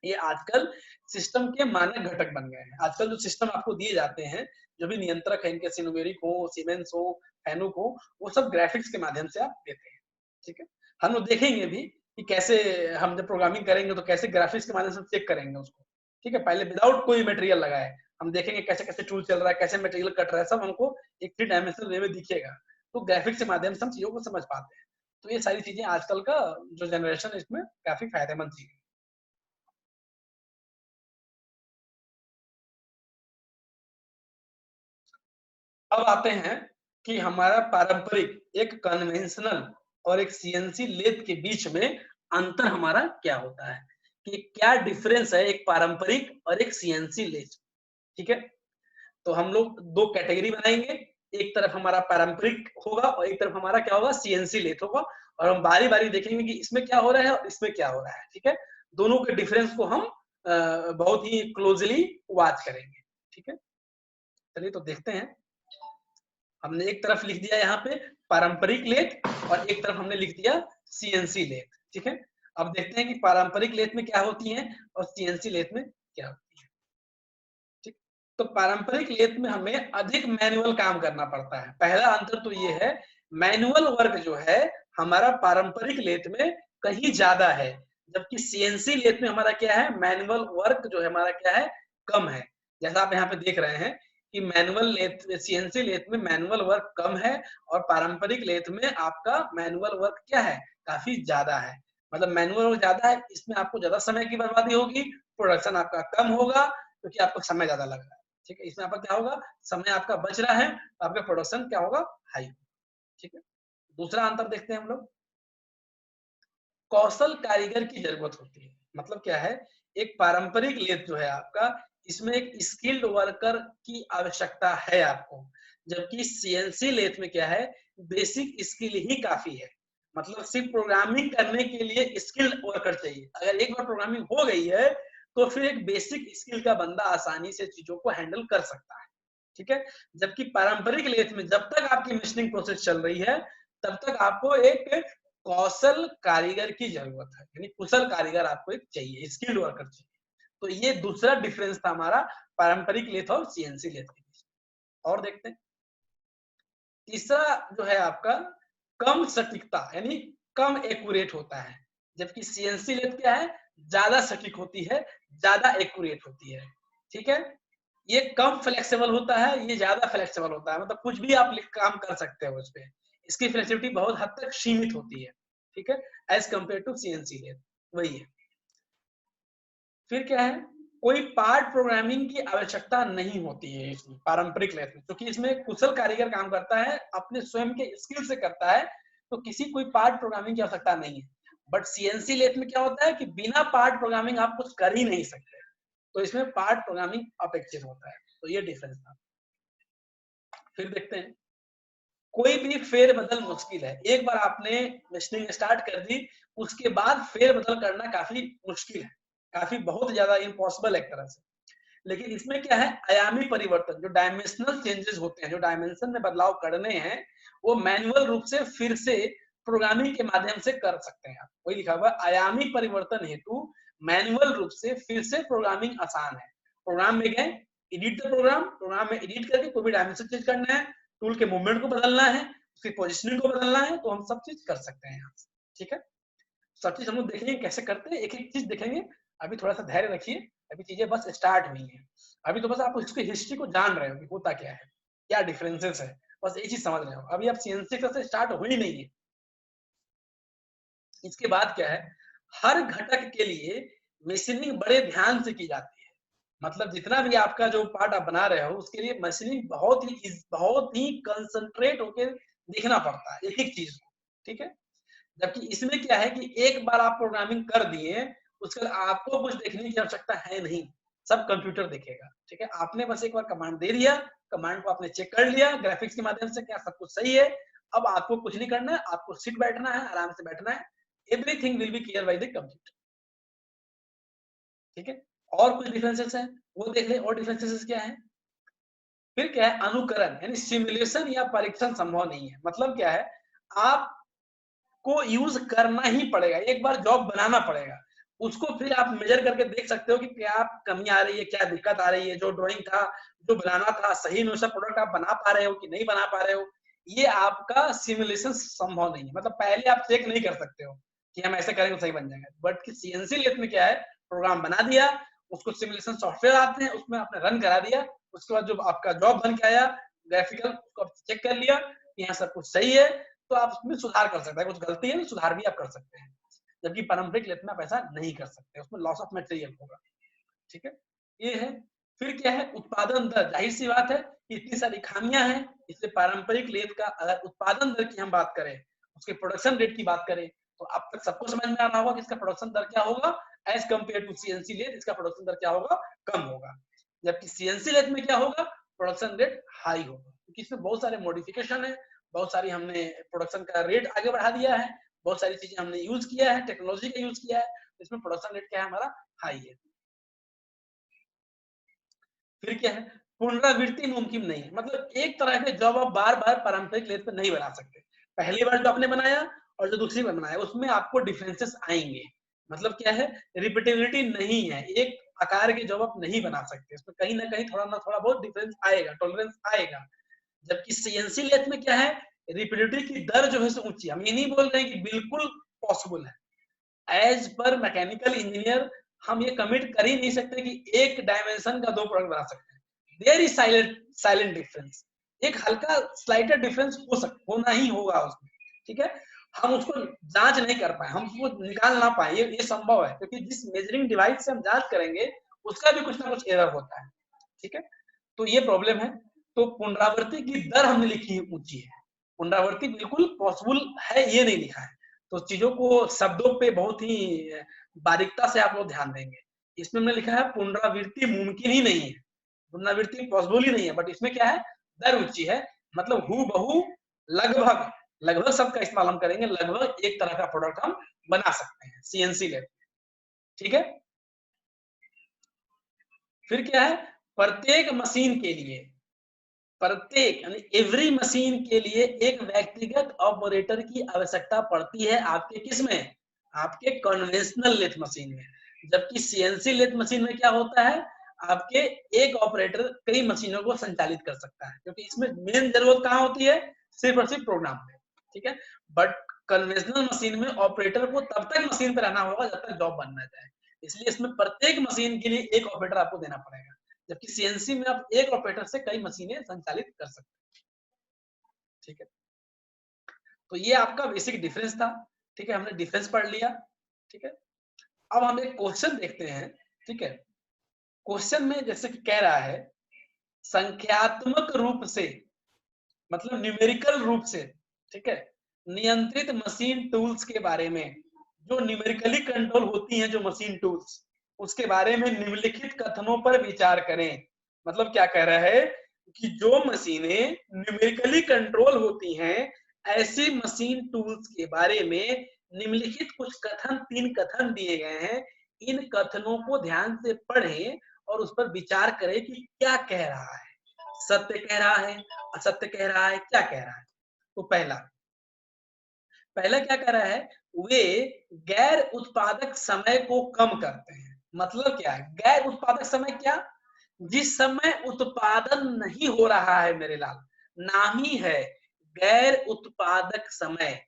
ये आजकल सिस्टम के मानक घटक बन गए हैं। आजकल जो सिस्टम आपको दिए जाते हैं, जो भी नियंत्रक है, इनके सिनुमेरिक हो, सीमेंस हो, फैनुक हो, वो सब ग्राफिक्स के माध्यम से आप देते हैं। ठीक है। हम लोग देखेंगे भी कि कैसे हम जब प्रोग्रामिंग करेंगे तो कैसे ग्राफिक्स के माध्यम से चेक करेंगे उसको। ठीक है। पहले विदाउट कोई मटेरियल लगाए हम देखेंगे कैसे कैसे टूल चल रहा है, कैसे मटेरियल कट रहा है, सब हमको एक 3 डायमेंशनल वे में दिखेगा। तो ग्राफिक्स के माध्यम से हम चीजों को समझ पाते हैं। तो ये सारी चीजें आजकल का जो जनरेशन है इसमें काफी फायदेमंद चीज है। अब आते हैं कि हमारा पारंपरिक, एक कन्वेंशनल और एक सीएनसी लेथ के बीच में अंतर हमारा क्या होता है, कि क्या डिफरेंस है एक पारंपरिक और एक सीएनसी लेथ। ठीक है। तो हम लोग दो कैटेगरी बनाएंगे, एक तरफ हमारा पारंपरिक होगा और एक तरफ हमारा क्या होगा, सीएनसी लेथ होगा, और हम बारी बारी देखेंगे कि इसमें क्या हो रहा है और इसमें क्या हो रहा है। ठीक है। दोनों के डिफरेंस को हम बहुत ही क्लोजली वॉच करेंगे। ठीक है। चलिए तो देखते हैं। हमने एक तरफ लिख दिया यहाँ पे पारंपरिक लेथ और एक तरफ हमने लिख दिया सीएनसी लेथ। ठीक है। अब देखते हैं कि पारंपरिक लेथ में क्या होती है और सीएनसी लेथ में क्या होती है। ठीक। तो पारंपरिक लेथ में हमें अधिक मैनुअल काम करना पड़ता है। पहला अंतर तो ये है, मैनुअल वर्क जो है हमारा पारंपरिक लेथ में कहीं ज्यादा है, जबकि सीएनसी लेथ में हमारा क्या है, मैनुअल वर्क जो है हमारा क्या है, कम है। जैसा आप यहाँ पे देख रहे हैं कि मैनुअल लेथ, सीएनसी लेथ में मैनुअल वर्क कम है और पारंपरिक लेथ में आपका मैनुअल वर्क क्या है, काफी ज्यादा है। मतलब मैनुअल वर्क ज्यादा है, इसमें आपको ज्यादा समय की बर्बादी होगी, प्रोडक्शन आपका कम होगा क्योंकि आपको समय ज्यादा लग रहा है। ठीक है। इसमें आपका क्या होगा, समय आपका बच रहा है, आपका प्रोडक्शन क्या होगा, हाई होगा। ठीक है। दूसरा अंतर देखते हैं हम लोग, कौशल कारीगर की जरूरत होती है। मतलब क्या है, एक पारंपरिक लेथ जो है आपका, इसमें एक स्किल्ड वर्कर की आवश्यकता है आपको, जबकि सीएनसी लेथ में क्या है, बेसिक स्किल ही काफी है। मतलब सिर्फ प्रोग्रामिंग करने के लिए स्किल्ड वर्कर चाहिए। अगर एक बार प्रोग्रामिंग हो गई है तो फिर एक बेसिक स्किल का बंदा आसानी से चीजों को हैंडल कर सकता है। ठीक है। जबकि पारंपरिक लेथ में जब तक आपकी मशीनिंग प्रोसेस चल रही है तब तक आपको एक कौशल कारीगर की जरूरत है, यानी कुशल कारीगर आपको एक चाहिए, स्किल्ड वर्कर चाहिए। तो ये दूसरा डिफरेंस था हमारा पारंपरिक लेथ और सीएनसी लेथ के बीच। और देखते हैं तीसरा जो है आपका, कम सटीकता, यानी कम एक्यूरेट होता है, जबकि सीएनसी लेथ क्या है, ज्यादा सटीक होती है, ज्यादा एक्यूरेट होती है। ठीक है। ये कम फ्लेक्सिबल होता है, ये ज्यादा फ्लेक्सिबल होता है, मतलब कुछ भी आप काम कर सकते हो उस पर। इसकी फ्लेक्सिबिलिटी बहुत हद तक सीमित होती है। ठीक है। As compare to CNC lathe, वही है। फिर क्या है, कोई पार्ट प्रोग्रामिंग की आवश्यकता नहीं होती है इसमें, पारंपरिक लेथ में, क्योंकि इसमें कुशल कारीगर काम करता है, अपने स्वयं के स्किल से करता है, तो किसी कोई पार्ट प्रोग्रामिंग की आवश्यकता नहीं है। बट सीएनसी लेथ में क्या होता है कि बिना पार्ट प्रोग्रामिंग आप कुछ कर ही नहीं सकते, तो इसमें पार्ट प्रोग्रामिंग अपेक्षित होता है। तो ये डिफरेंस था। फिर देखते हैं, कोई भी फेर बदल मुश्किल है। एक बार आपने मशीनिंग स्टार्ट कर दी, उसके बाद फेर बदल करना काफी मुश्किल है, काफी बहुत ज्यादा इम्पॉसिबल एक तरह से। लेकिन इसमें क्या है, आयामी परिवर्तन, जो डायमेंशनल चेंजेस होते हैं, जो डायमेंशन में बदलाव करने हैं, वो मैनुअल रूप से फिर से प्रोग्रामिंग के माध्यम से कर सकते हैं। वही लिखा हुआ है, आयामी परिवर्तन हेतु मैनुअल रूप से फिर से प्रोग्रामिंग आसान है। प्रोग्राम में गए, एडिट द प्रोग्राम, प्रोग्राम में एडिट करके कोई भी डायमेंशन चेंज करना है, टूल के मूवमेंट को बदलना है, उसकी पोजिशनिंग को बदलना है, तो हम सब चीज कर सकते हैं यहाँ से। ठीक है। सब चीज हम लोग देखेंगे कैसे करते हैं, एक एक चीज देखेंगे। अभी थोड़ा सा धैर्य रखिए, अभी चीजें बस स्टार्ट हुई हैं। अभी तो बस आप उसकी हिस्ट्री को जान रहे हो कि होता क्या है, क्या डिफरेंसेस है, बस ये चीज समझ रहे हो। अभी आप सीएनसी से स्टार्ट हुई नहीं है। इसके बाद क्या है, हर घटक के लिए मशीनिंग बड़े ध्यान से की जाती है। मतलब जितना भी आपका जो पार्ट आप बना रहे हो उसके लिए मशीनिंग बहुत ही कंसंट्रेट होकर देखना पड़ता है एक एक चीज को। ठीक है। जबकि इसमें क्या है कि एक बार आप प्रोग्रामिंग कर दिए, उसके बाद आपको कुछ देखने की आवश्यकता है नहीं। सब कंप्यूटर देखेगा। ठीक है, आपने बस एक बार कमांड दे दिया, कमांड को आपने चेक कर लिया ग्राफिक्स के माध्यम से, क्या सब कुछ सही है। अब आपको कुछ नहीं करना है, आपको सिट बैठना है, आराम से बैठना है। Everything will be clear by the computer. ठीक है, और कुछ डिफरेंसेस हैं वो देख ले। और डिफरेंसेस क्या है? फिर क्या है? अनुकरण, यानी सिमुलेशन या परीक्षण संभव नहीं है। मतलब क्या है? आपको यूज करना ही पड़ेगा, एक बार जॉब बनाना पड़ेगा, उसको फिर आप मेजर करके देख सकते हो कि क्या कमी आ रही है, क्या दिक्कत आ रही है, जो ड्राइंग था, जो बनाना था, सही अनुसार प्रोडक्ट आप बना पा रहे हो कि नहीं बना पा रहे हो। ये आपका सिमुलेशन संभव नहीं है। मतलब पहले आप चेक नहीं कर सकते हो कि हम ऐसे करेंगे तो सही बन जाएगा। बट कि सीएनसी लेथ में क्या है? प्रोग्राम बना दिया, उसको सिमुलेशन सॉफ्टवेयर आते हैं, उसमें आपने रन करा दिया, उसके बाद जो आपका जॉब बन के आया ग्राफिकल, उसको आप चेक कर लिया कि यहाँ सब कुछ सही है, तो आप उसमें सुधार कर सकते हैं। कुछ गलती है तो सुधार भी आप कर सकते हैं। जबकि पारंपरिक लेथ में आप ऐसा नहीं कर सकते, उसमें लॉस ऑफ मटेरियल होगा। ठीक है, ये है। फिर क्या है? उत्पादन दर। जाहिर सी बात है, इतनी सारी खामियां हैं, इसलिए पारंपरिक लेथ का अगर उत्पादन दर की हम बात करें, उसके प्रोडक्शन रेट की बात करें, तो अब तक सबको समझ में आना होगा कि इसका प्रोडक्शन दर क्या होगा as compare to CNC lathe. इसका प्रोडक्शन दर क्या होगा? कम होगा। जबकि सीएनसी लेथ में क्या होगा? प्रोडक्शन रेट हाई होगा, क्योंकि इसमें बहुत सारे मॉडिफिकेशन है, बहुत सारी हमने प्रोडक्शन का रेट आगे बढ़ा दिया है, बहुत सारी चीजें हमने यूज किया है, टेक्नोलॉजी का यूज किया है, इसमें प्रोडक्शन रेट क्या है? हमारा हाई है। फिर क्या है? पुनरावृत्ति मुमकिन नहीं है। मतलब एक तरह के जॉब आप बार बार पारंपरिक लेथ पे नहीं बना सकते। पहली बार जो आपने बनाया और जो दूसरी बार बनाया, उसमें आपको डिफरेंसेस आएंगे। मतलब क्या है? रिपीटेबिलिटी नहीं है, एक आकार के जॉब आप नहीं बना सकते, इसमें कहीं ना कहीं थोड़ा ना थोड़ा बहुत डिफरेंस आएगा, टॉलरेंस आएगा। जबकि सीएनसी लेथ में क्या है? रिपीटेबिलिटी की दर जो है ऊंची। हम ये नहीं बोल रहे हैं कि बिल्कुल पॉसिबल है, एज पर मैकेनिकल इंजीनियर हम ये कमिट कर ही नहीं सकते कि एक डायमेंशन का दो प्रोडक्ट बना सकते हैं। देयर इज साइलेंट डिफरेंस, एक हल्का स्लाइटर डिफरेंस होना ही होगा उसमें। ठीक है, हम उसको जांच नहीं कर पाए, हम उसको निकाल ना पाए, ये संभव है, क्योंकि जिस मेजरिंग डिवाइस से हम जांच करेंगे उसका भी कुछ ना कुछ एरर होता है। ठीक है, तो ये प्रॉब्लम है। तो पुनरावृत्ति की दर हमने लिखी ऊंची है, पुनरावृत्ति बिल्कुल पॉसिबल है ये नहीं लिखा है। तो चीजों को शब्दों पे बहुत ही बारीकता से आप लोग ध्यान देंगे। इसमें हमने लिखा है पुनरावृत्ति मुमकिन ही नहीं है, पुनरावृत्ति पॉसिबल ही नहीं है, बट इसमें क्या है? दर ऊंची है। मतलब हु बहु लगभग लगभग सबका इस्तेमाल हम करेंगे, लगभग एक तरह का प्रोडक्ट हम बना सकते हैं सीएनसी लेवल। ठीक है, फिर क्या है? प्रत्येक मशीन के लिए, प्रत्येक यानी एवरी मशीन के लिए एक व्यक्तिगत ऑपरेटर की आवश्यकता पड़ती है। आपके किस में? आपके कन्वेंशनल लेथ मशीन में। जबकि सीएनसी लेथ मशीन में क्या होता है? आपके एक ऑपरेटर कई मशीनों को संचालित कर सकता है, क्योंकि इसमें मेन जरूरत कहाँ होती है? सिर्फ और सिर्फ प्रोग्राम में। ठीक है, बट कन्वेंशनल मशीन में ऑपरेटर को तब तक मशीन पर रहना होगा जब तक जॉब बनना जाए, इसलिए इसमें प्रत्येक मशीन के लिए एक ऑपरेटर आपको देना पड़ेगा। जबकि सीएनसी में आप एक ऑपरेटर से कई मशीनें संचालित कर सकते हैं। ठीक है, तो ये आपका बेसिक डिफरेंस था। ठीक है, हमने डिफरेंस पढ़ लिया। ठीक है, अब हम एक क्वेश्चन देखते हैं। ठीक है, क्वेश्चन में जैसे कि कह रहा है संख्यात्मक रूप से, मतलब न्यूमेरिकल रूप से, ठीक है, नियंत्रित मशीन टूल्स के बारे में, जो न्यूमेरिकली कंट्रोल होती हैं जो मशीन टूल्स, उसके बारे में निम्नलिखित कथनों पर विचार करें। मतलब क्या कह रहा है कि जो मशीनें न्यूमेरिकली कंट्रोल होती हैं, ऐसी मशीन टूल्स के बारे में निम्नलिखित कुछ कथन, 3 कथन दिए गए हैं। इन कथनों को ध्यान से पढ़ें और उस पर विचार करें कि क्या कह रहा है, सत्य कह रहा है, असत्य कह रहा है, क्या कह रहा है। तो पहला पहला क्या कह रहा है? वे गैर उत्पादक समय को कम करते हैं। मतलब क्या है गैर उत्पादक समय? क्या? जिस समय उत्पादन नहीं हो रहा है मेरे लाल, नाम ही है गैर उत्पादक समय।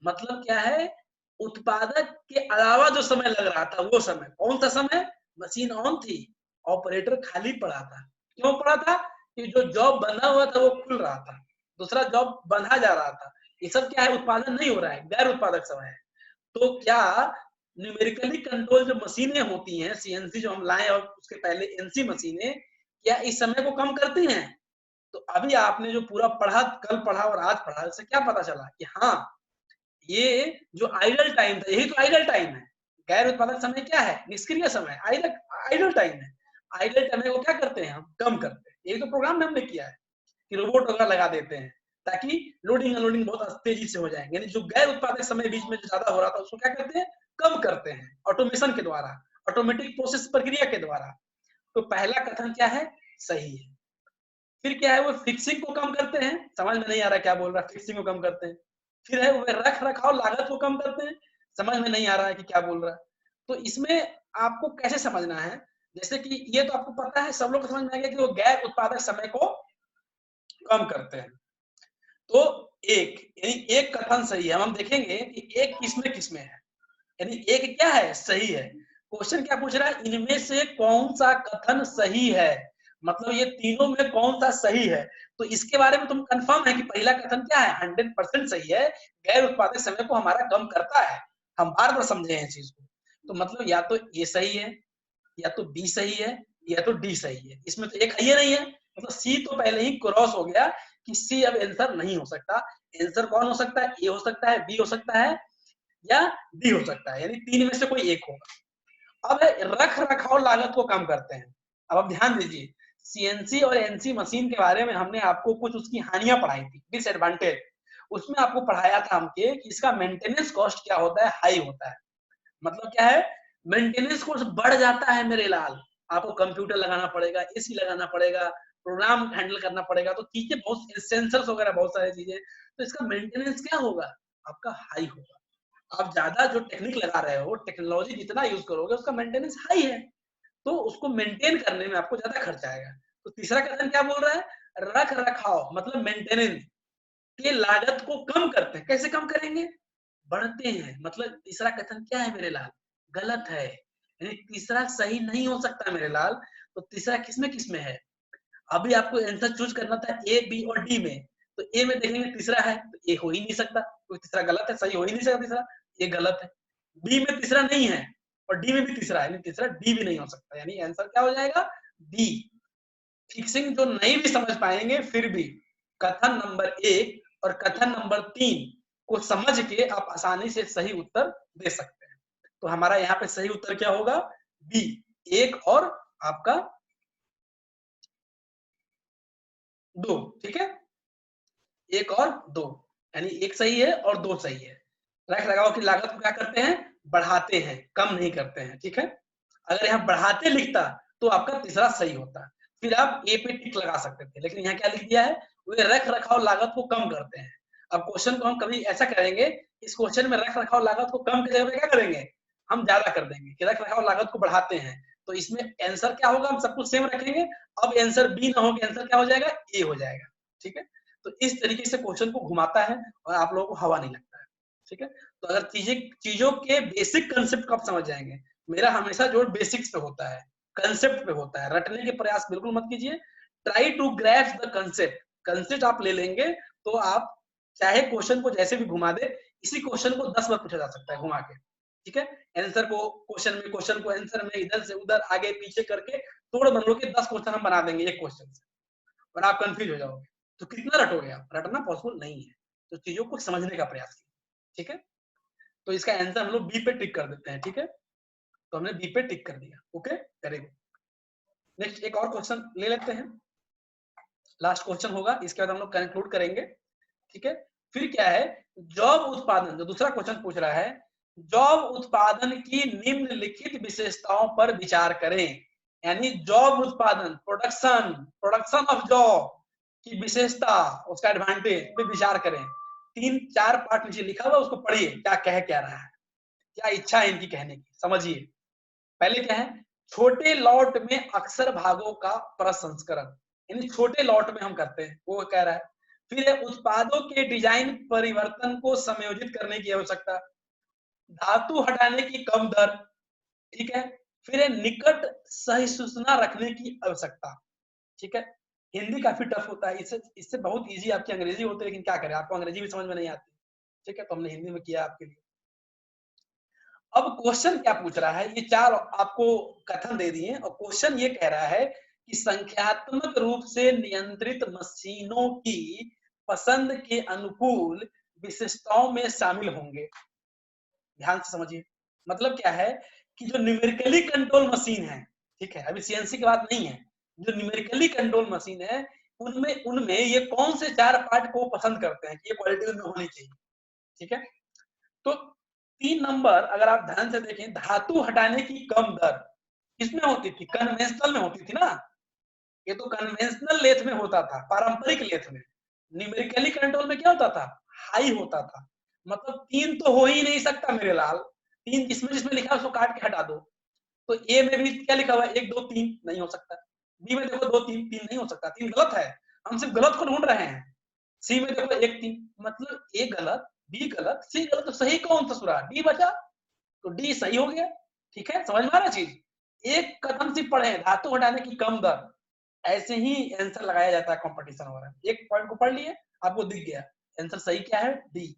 मतलब क्या है? उत्पादक के अलावा जो समय लग रहा था वो समय। कौन सा समय? मशीन ऑन थी, ऑपरेटर खाली पड़ा था। क्यों पड़ा था? कि जो जॉब बंधा हुआ था वो खुल रहा था, दूसरा जॉब बंधा जा रहा था। ये सब क्या है? उत्पादन नहीं हो रहा है, गैर उत्पादक समय है। तो क्या न्यूमेरिकली कंट्रोल जो मशीनें होती हैं, सीएनसी जो हम लाए और उसके पहले एनसी मशीनें, क्या इस समय को कम करती हैं? तो अभी आपने जो पूरा पढ़ा, कल पढ़ा और आज पढ़ा, इससे क्या पता चला कि हाँ, ये जो आइडल टाइम था, यही तो आइडल टाइम है। गैर उत्पादक समय क्या है? निष्क्रिय समय, आइडल टाइम है। आइडल टाइम को क्या करते हैं, हम कम करते हैं। यही तो प्रोग्राम में हमने किया है कि रोबोट वगैरह लगा देते हैं ताकि लोडिंग अनलोडिंग बहुत तेजी से हो जाए। यानी जो गैर उत्पादक समय बीच में जो ज्यादा हो रहा था उसको क्या करते हैं, कम करते हैं ऑटोमेशन के द्वारा, ऑटोमेटिक प्रोसेस प्रक्रिया के द्वारा। तो पहला कथन क्या है, सही है। फिर क्या है, वो फिक्सिंग को कम करते हैं, समझ में नहीं आ रहा क्या बोल रहा है, फिक्सिंग को कम करते हैं। फिर है वो रख रखाव लागत को कम करते हैं, समझ में नहीं आ रहा है कि क्या बोल रहा है। तो इसमें आपको कैसे समझना है, जैसे कि ये तो आपको पता है, सब लोग को समझ में आ गया कि वो गैर उत्पादक समय को कम करते हैं। तो एक यानी एक कथन सही है। हम देखेंगे कि एक किसमें किसमें है, यानी एक क्या है, सही है। क्वेश्चन क्या पूछ रहा है, इनमें से कौन सा कथन सही है, मतलब ये तीनों में कौन सा सही है। तो इसके बारे में तुम कंफर्म है कि पहला कथन क्या है, 100% सही है, गैर उत्पादक समय को हमारा कम करता है। हम बार बार समझे हैं इस चीज को। तो मतलब या तो ए सही है, या तो बी सही है, या तो डी सही है। इसमें तो एक है ही नहीं है, मतलब सी तो पहले ही क्रॉस हो गया कि सी अब आंसर नहीं हो सकता। आंसर कौन हो सकता है, ए हो सकता है, बी हो सकता है, या डी हो सकता है, यानी तीन में से कोई एक होगा। अब रख रखाव लागत को कम करते हैं। अब आप ध्यान दीजिए, सीएनसी और एनसी मशीन के बारे में हमने आपको कुछ उसकी हानियां पढ़ाई थी, डिसएडवांटेज। उसमें आपको पढ़ाया था हमके कि इसका मेंटेनेंस कॉस्ट क्या होता है, हाई होता है। मतलब क्या है, मेंटेनेंस कॉस्ट बढ़ जाता है मेरे लाल। आपको कंप्यूटर लगाना पड़ेगा, एसी लगाना पड़ेगा, प्रोग्राम हैंडल करना पड़ेगा, तो चीजें बहुत, सेंसर्स वगैरह बहुत सारी चीजें, तो इसका मेंटेनेंस क्या होगा, आपका हाई होगा। आप ज्यादा जो टेक्निक लगा रहे हो, टेक्नोलॉजी जितना यूज करोगे उसका मेंटेनेंस हाई है, तो उसको मेंटेन करने में आपको ज्यादा खर्चा आएगा। तो तीसरा कथन क्या बोल रहा है, रख रखाव मतलब मेंटेनेंस के लागत को कम करते हैं। कैसे कम करेंगे, बढ़ते हैं। मतलब तीसरा कथन क्या है मेरे लाल, गलत है, यानी तीसरा सही नहीं हो सकता मेरे लाल। तो तीसरा किसमें किसमें है, अभी आपको आंसर चूज करना था ए बी और डी में। तो ए में देखेंगे तीसरा है, तो ए हो ही नहीं सकता, तो तीसरा गलत है, सही हो ही नहीं सकता तीसरा, ये गलत है। बी में तीसरा नहीं है और डी में भी तीसरा है, तीसरा डी भी नहीं हो सकता, यानी आंसर क्या हो जाएगा, डी। फिक्सिंग जो नहीं भी समझ पाएंगे फिर भी कथन नंबर 1 और कथन नंबर 3 को समझ के आप आसानी से सही उत्तर दे सकते हैं। तो हमारा यहाँ पे सही उत्तर क्या होगा, बी, 1 और आपका 2। ठीक है, 1 और 2, यानी 1 सही है और 2 सही है। रख रखाव की लागत को क्या करते हैं, बढ़ाते हैं, कम नहीं करते हैं। ठीक है, अगर यहाँ बढ़ाते लिखता तो आपका तीसरा सही होता, फिर आप ए पे टिक लगा सकते थे, लेकिन यहाँ क्या लिख दिया है, वे रख रखाव लागत को कम करते हैं। अब क्वेश्चन को हम कभी ऐसा करेंगे, इस क्वेश्चन में रख रखाव लागत को कम के जगह पे क्या करेंगे, हम ज्यादा कर देंगे कि रख रखाव लागत को बढ़ाते हैं। तो इसमें आंसर क्या होगा, हम सब कुछ सेम रखेंगे। अब आंसर बी ना हो के आंसर क्या हो जाएगा, ए हो जाएगा। ठीक है, तो इस तरीके से क्वेश्चन को घुमाता है और आप लोगों को हवा नहीं लगता है। ठीक है, तो अगर चीजों के बेसिक कंसेप्ट को आप समझ जाएंगे, मेरा हमेशा जोर बेसिक्स पे होता है, कंसेप्ट पे होता है, रटने के प्रयास बिल्कुल मत कीजिए। Try to grasp the concept, concept आप ले लेंगे तो आप चाहे क्वेश्चन को जैसे भी घुमा दे, इसी क्वेश्चन को 10 बार पूछा जा सकता है घुमा के। ठीक है, आंसर को क्वेश्चन को आंसर में इधर से उधर आगे पीछे करके तोड़ मरोड़ के 10 क्वेश्चन हम बना देंगे एक क्वेश्चन से, और आप कंफ्यूज हो जाओगे। तो कितना रटोगे आप, रटना पॉसिबल नहीं है। तो चीजों को समझने का प्रयास कीजिए। ठीक है, तो इसका आंसर हम लोग बी पे टिक कर देते हैं। ठीक है, तो हमने बी पे टिक कर दिया। Okay, very good. नेक्स्ट एक और क्वेश्चन ले लेते हैं, लास्ट क्वेश्चन होगा, इसके बाद हम लोग कंक्लूड करेंगे। ठीक है, फिर क्या है, जॉब उत्पादन, जो दूसरा क्वेश्चन पूछ रहा है, जॉब उत्पादन की निम्नलिखित विशेषताओं पर विचार करें। यानी जॉब उत्पादन, प्रोडक्शन, प्रोडक्शन ऑफ जॉब की विशेषता, उसका एडवांटेज पे विचार करें। 3-4 पार्ट नीचे लिखा हुआ, उसको पढ़िए क्या कह क्या रहा है, क्या इच्छा है इनकी कहने की, समझिए। पहले क्या है, छोटे लॉट में अक्सर भागों का प्रसंस्करण, यानी छोटे लॉट में हम करते हैं, वो कह रहा है। फिर है उत्पादों के डिजाइन परिवर्तन को समायोजित करने की आवश्यकता, धातु हटाने की कम दर। ठीक है, फिर है निकट सहिष्णुता रखने की आवश्यकता। ठीक है, हिंदी काफी टफ होता है, इससे इससे बहुत इजी आपकी अंग्रेजी होती है, लेकिन क्या करें, आपको अंग्रेजी भी समझ में नहीं आती। ठीक है, तो हमने हिंदी में किया आपके लिए। अब क्वेश्चन क्या पूछ रहा है, ये 4 आपको कथन दे दिए और क्वेश्चन ये कह रहा है कि संख्यात्मक रूप से नियंत्रित मशीनों की पसंद के अनुकूल विशेषताओं में शामिल होंगे। ध्यान से समझिए, मतलब क्या है कि जो न्यूमेरिकली कंट्रोल मशीन है, ठीक है, अभी सीएनसी की बात नहीं है। जो न्यूमेरिकली कंट्रोल मशीन है, उनमें उनमें ये कौन से 4 पार्ट को पसंद करते हैं कि ये क्वालिटी उनमें होनी चाहिए, ठीक है? तो 3 नंबर अगर आप ध्यान से देखें, धातु हटाने की कम दर किसमें होती थी? कन्वेंशनल में होती थी ना। ये तो कन्वेंशनल लेथ में होता था, पारंपरिक लेथ में। न्यूमेरिकली कंट्रोल में क्या होता था? हाई होता था। मतलब 3 तो हो ही नहीं सकता मेरे लाल। 3 जिसमें जिसमें लिखा है उसको काट के हटा दो। तो ए में भी क्या लिखा हुआ है? 1 2 3 नहीं हो सकता। बी में देखो 2 3 3 नहीं हो सकता, 3 गलत है। हम सिर्फ गलत को ढूंढ रहे हैं। सी में देखो 1 3, मतलब ए गलत, बी गलत, सी गलत, तो सही कौन सा सुरा? डी बचा। तो डी सही हो गया। ठीक है, समझ में आ रहा चीज? एक कदम से पढ़े, धातु हटाने की कम दर, ऐसे ही आंसर लगाया जाता है कंपटीशन वगैरह। एक पॉइंट को पढ़ लिए, आपको दिख गया आंसर सही क्या है? डी।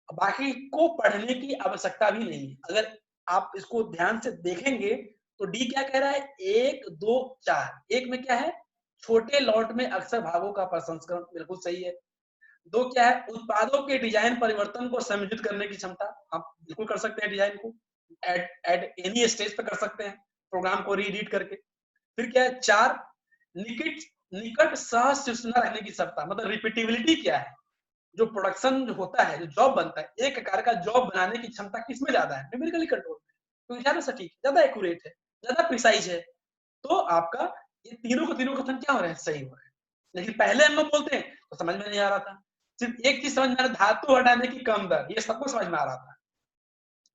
बाकी को पढ़ने की आवश्यकता भी नहीं है। अगर आप इसको ध्यान से देखेंगे तो डी क्या कह रहा है? 1 2 4। एक में क्या है? छोटे लॉट में अक्सर भागों का प्रसंस्करण, बिल्कुल सही है। 2 क्या है? उत्पादों के डिजाइन परिवर्तन को समायोजित करने की क्षमता, आप बिल्कुल कर सकते हैं डिजाइन को, एट एनी स्टेज पे कर सकते हैं प्रोग्राम को रीएडिट करके। फिर क्या है? 4 निकट निकट सह सूचना रखने की क्षमता, मतलब रिपीटेबिलिटी क्या है? जो प्रोडक्शन जो होता है, जो जॉब बनता है, एक आकार का जॉब बनाने की क्षमता किसमें ज्यादा है? न्यूमेरिकली कंट्रोल में। तो ज्यादा सटीक, ज्यादा एक्यूरेट है, ज्यादा प्रिसाइज है। तो आपका ये तीनों के तीनों कथन क्या हो रहे हैं? सही हो रहे हैं। लेकिन पहले हम लोग बोलते हैं तो समझ में नहीं आ रहा था। सिर्फ एक चीज समझ में आ रहा, धातु हटाने की कम दर, ये सबको समझ में आ रहा था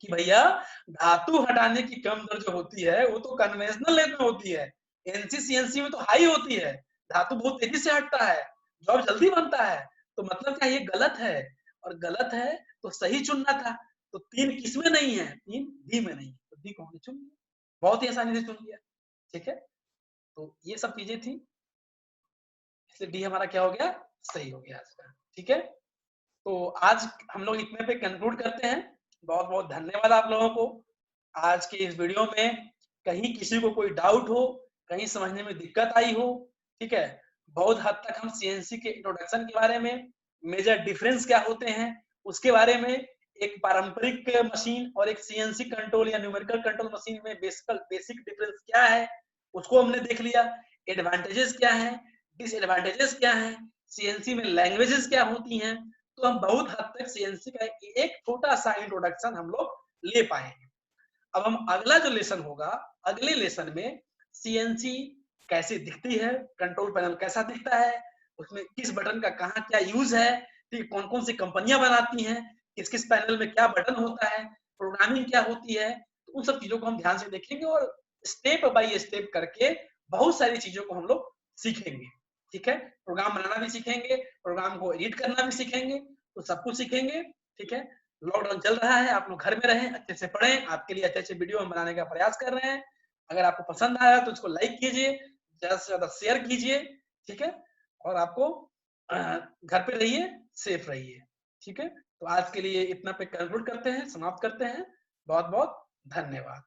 कि भैया धातु हटाने की कम दर जो होती है वो तो कन्वेंशनल लेथ में होती है, एनसीसीएनसी में तो हाई होती है। धातु बहुत तेजी से हटता है, जॉब जल्दी बनता है। तो मतलब क्या ये गलत है? और गलत है तो सही चुनना था। तो 3 किसमें नहीं है? 3 डी में नहीं है, तो डी को हमने चुन लिया, बहुत ही आसानी से चुन लिया। ठीक है, तो ये सब चीजें थी, इसलिए डी हमारा क्या हो गया? सही हो गया आज का। ठीक है, तो आज हम लोग इतने पे कंक्लूड करते हैं। बहुत बहुत धन्यवाद आप लोगों को। आज के इस वीडियो में कहीं किसी को कोई डाउट हो, कहीं समझने में दिक्कत आई हो, ठीक है, बहुत हद तक हम सीएनसी के इंट्रोडक्शन के बारे में, मेजर डिफरेंस क्या होते हैं उसके बारे में, एक पारंपरिक मशीन और एक सीएनसी कंट्रोल या न्यूमेरिकल कंट्रोल मशीन में बेसिक डिफरेंस क्या है उसको हमने देख लिया। एडवांटेजेस क्या है, डिसएडवांटेजेस क्या है, सीएनसी में लैंग्वेजेस क्या होती हैं। तो हम बहुत हद तक सीएनसी का एक छोटा सा इंट्रोडक्शन हम लोग ले पाए हैं। अब हम अगला जो लेसन होगा, अगले लेसन में सीएनसी कैसे दिखती है, कंट्रोल पैनल कैसा दिखता है, उसमें किस बटन का कहाँ क्या यूज है, ठीक, कौन कौन सी कंपनियां बनाती हैं, किस किस पैनल में क्या बटन होता है, प्रोग्रामिंग क्या होती है, तो उन सब चीजों को हम ध्यान से देखेंगे और स्टेप बाय स्टेप करके बहुत सारी चीजों को हम लोग सीखेंगे। ठीक है, प्रोग्राम बनाना भी सीखेंगे, प्रोग्राम को एडिट करना भी सीखेंगे, तो सब कुछ सीखेंगे। ठीक है, लॉकडाउन चल रहा है, आप लोग घर में रहें, अच्छे से पढ़ें, आपके लिए अच्छे अच्छे वीडियो हम बनाने का प्रयास कर रहे हैं। अगर आपको पसंद आया तो इसको लाइक कीजिए, ज्यादा से ज्यादा शेयर कीजिए। ठीक है, और आपको घर पे रहिए, सेफ रहिए। ठीक है, तो आज के लिए इतना पे कंक्लूड करते हैं, समाप्त करते हैं। बहुत बहुत धन्यवाद।